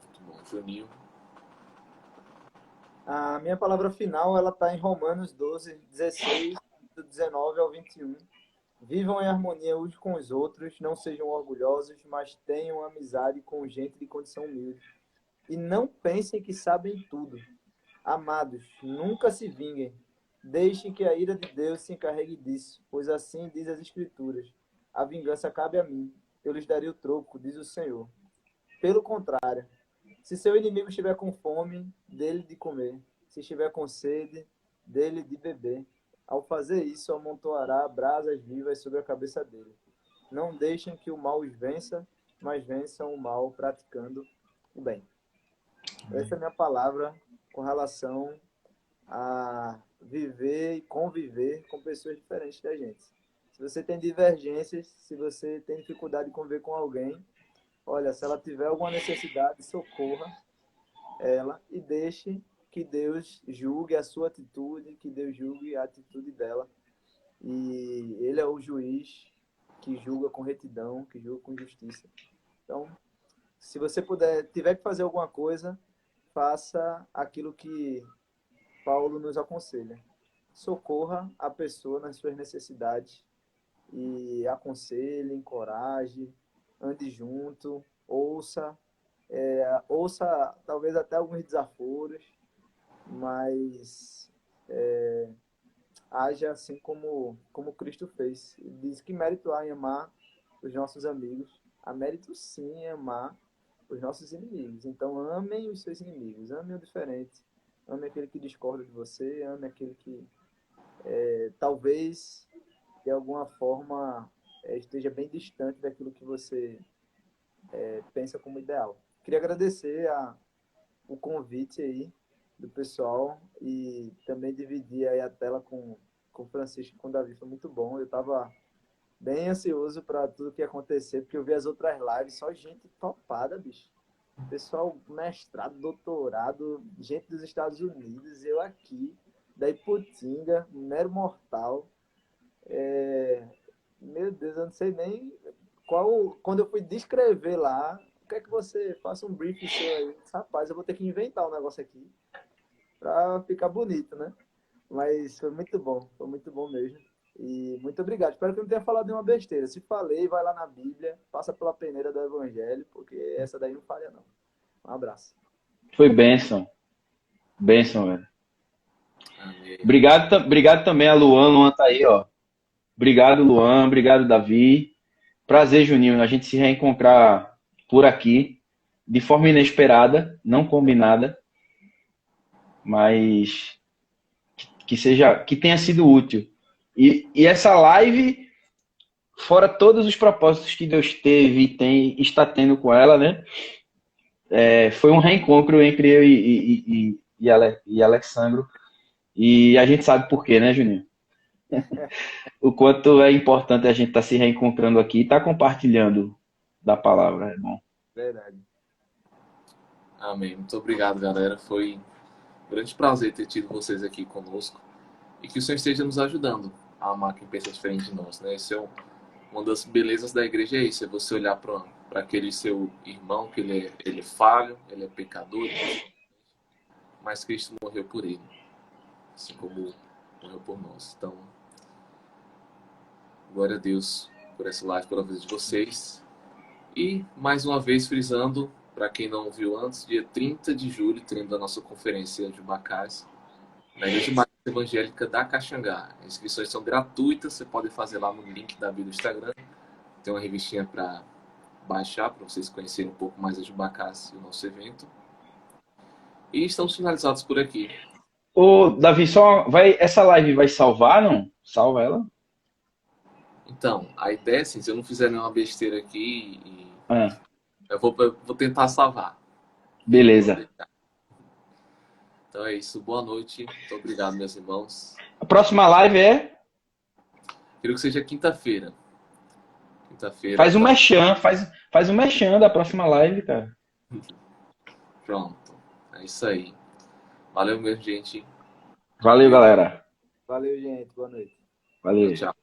Muito bom. Juninho.
A minha palavra final, ela está em Romanos 12, 16, do 19 ao 21. Vivam em harmonia uns com os outros, não sejam orgulhosos, mas tenham amizade com gente de condição humilde. E não pensem que sabem tudo. Amados, nunca se vinguem. Deixem que a ira de Deus se encarregue disso, pois assim diz as Escrituras. A vingança cabe a mim. Eu lhes darei o troco, diz o Senhor. Pelo contrário, se seu inimigo estiver com fome, dele de comer. Se estiver com sede, dele de beber. Ao fazer isso, amontoará brasas vivas sobre a cabeça dele. Não deixem que o mal os vença, mas vençam o mal praticando o bem. Essa é a minha palavra com relação a viver e conviver com pessoas diferentes da gente. Se você tem divergências, se você tem dificuldade de conviver com alguém, olha, se ela tiver alguma necessidade, socorra ela e deixe que Deus julgue a sua atitude, que Deus julgue a atitude dela. E Ele é o juiz que julga com retidão, que julga com justiça. Então, se você tiver que fazer alguma coisa, faça aquilo que Paulo nos aconselha. Socorra a pessoa nas suas necessidades e aconselhe, encoraje, ande junto, ouça talvez até alguns desaforos, mas haja assim como Cristo fez. Ele diz que mérito há em amar os nossos amigos. Há mérito sim em amar os nossos inimigos. Então amem os seus inimigos, amem o diferente, amem aquele que discorda de você, amem aquele que talvez de alguma forma esteja bem distante daquilo que você pensa como ideal. Queria agradecer o convite aí do pessoal e também dividir aí a tela com o Francisco e com o Davi. Foi muito bom. Eu estava bem ansioso para tudo que ia acontecer, porque eu vi as outras lives, só gente topada, bicho. Pessoal mestrado, doutorado, gente dos Estados Unidos, eu aqui, da Iputinga, mero mortal. Meu Deus, eu não sei nem qual. Quando eu fui descrever lá, quer que você faça um briefing seu aí? Rapaz, eu vou ter que inventar um negócio aqui para ficar bonito, né? Mas foi muito bom mesmo. E muito obrigado. Espero que eu não tenha falado nenhuma besteira. Se falei, vai lá na Bíblia, passa pela peneira do Evangelho, porque essa daí não falha, não. Um abraço.
Foi bênção. Bênção, velho.
Amém.
Obrigado também a Luan. Luan tá aí, ó. Obrigado, Luan. Obrigado, Davi. Prazer, Juninho, a gente se reencontrar por aqui, de forma inesperada, não combinada, mas que tenha sido útil. E essa live, fora todos os propósitos que Deus teve e está tendo com ela, né? Foi um reencontro entre eu e Alexandro. E a gente sabe por quê, né, Juninho? O quanto é importante a gente estar se reencontrando aqui e estar compartilhando da palavra, é bom.
Verdade.
Amém. Muito obrigado, galera. Foi um grande prazer ter tido vocês aqui conosco e que o Senhor esteja nos ajudando a amar quem pensa diferente de nós, né? Esse é uma das belezas da igreja, é isso, é você olhar para aquele seu irmão, que ele é falho, ele é pecador, mas Cristo morreu por ele, assim como morreu por nós. Então, glória a Deus por essa live, pela vida de vocês. E, mais uma vez, frisando, para quem não viu antes, dia 30 de julho, teremos a nossa conferência de Bacás, na Igreja Batista Evangélica da Caxangá. As inscrições são gratuitas, você pode fazer lá no link da bio do Instagram. Tem uma revistinha para baixar, para vocês conhecerem um pouco mais a Jubacás e o nosso evento. E estamos finalizados por aqui.
Ô, Davi, essa live vai salvar, não? Salva ela?
Então, a ideia, assim, se eu não fizer nenhuma besteira aqui,
Ah,
eu vou tentar salvar.
beleza.
Então é isso. Boa noite. Muito obrigado, meus irmãos.
A próxima live é?
Quero que seja quinta-feira. Quinta-feira.
Faz um merchan, faz um merchan da próxima live, cara.
Pronto. É isso aí. Valeu mesmo, gente.
Valeu, galera.
Valeu, gente. Boa noite.
Valeu.
Tchau.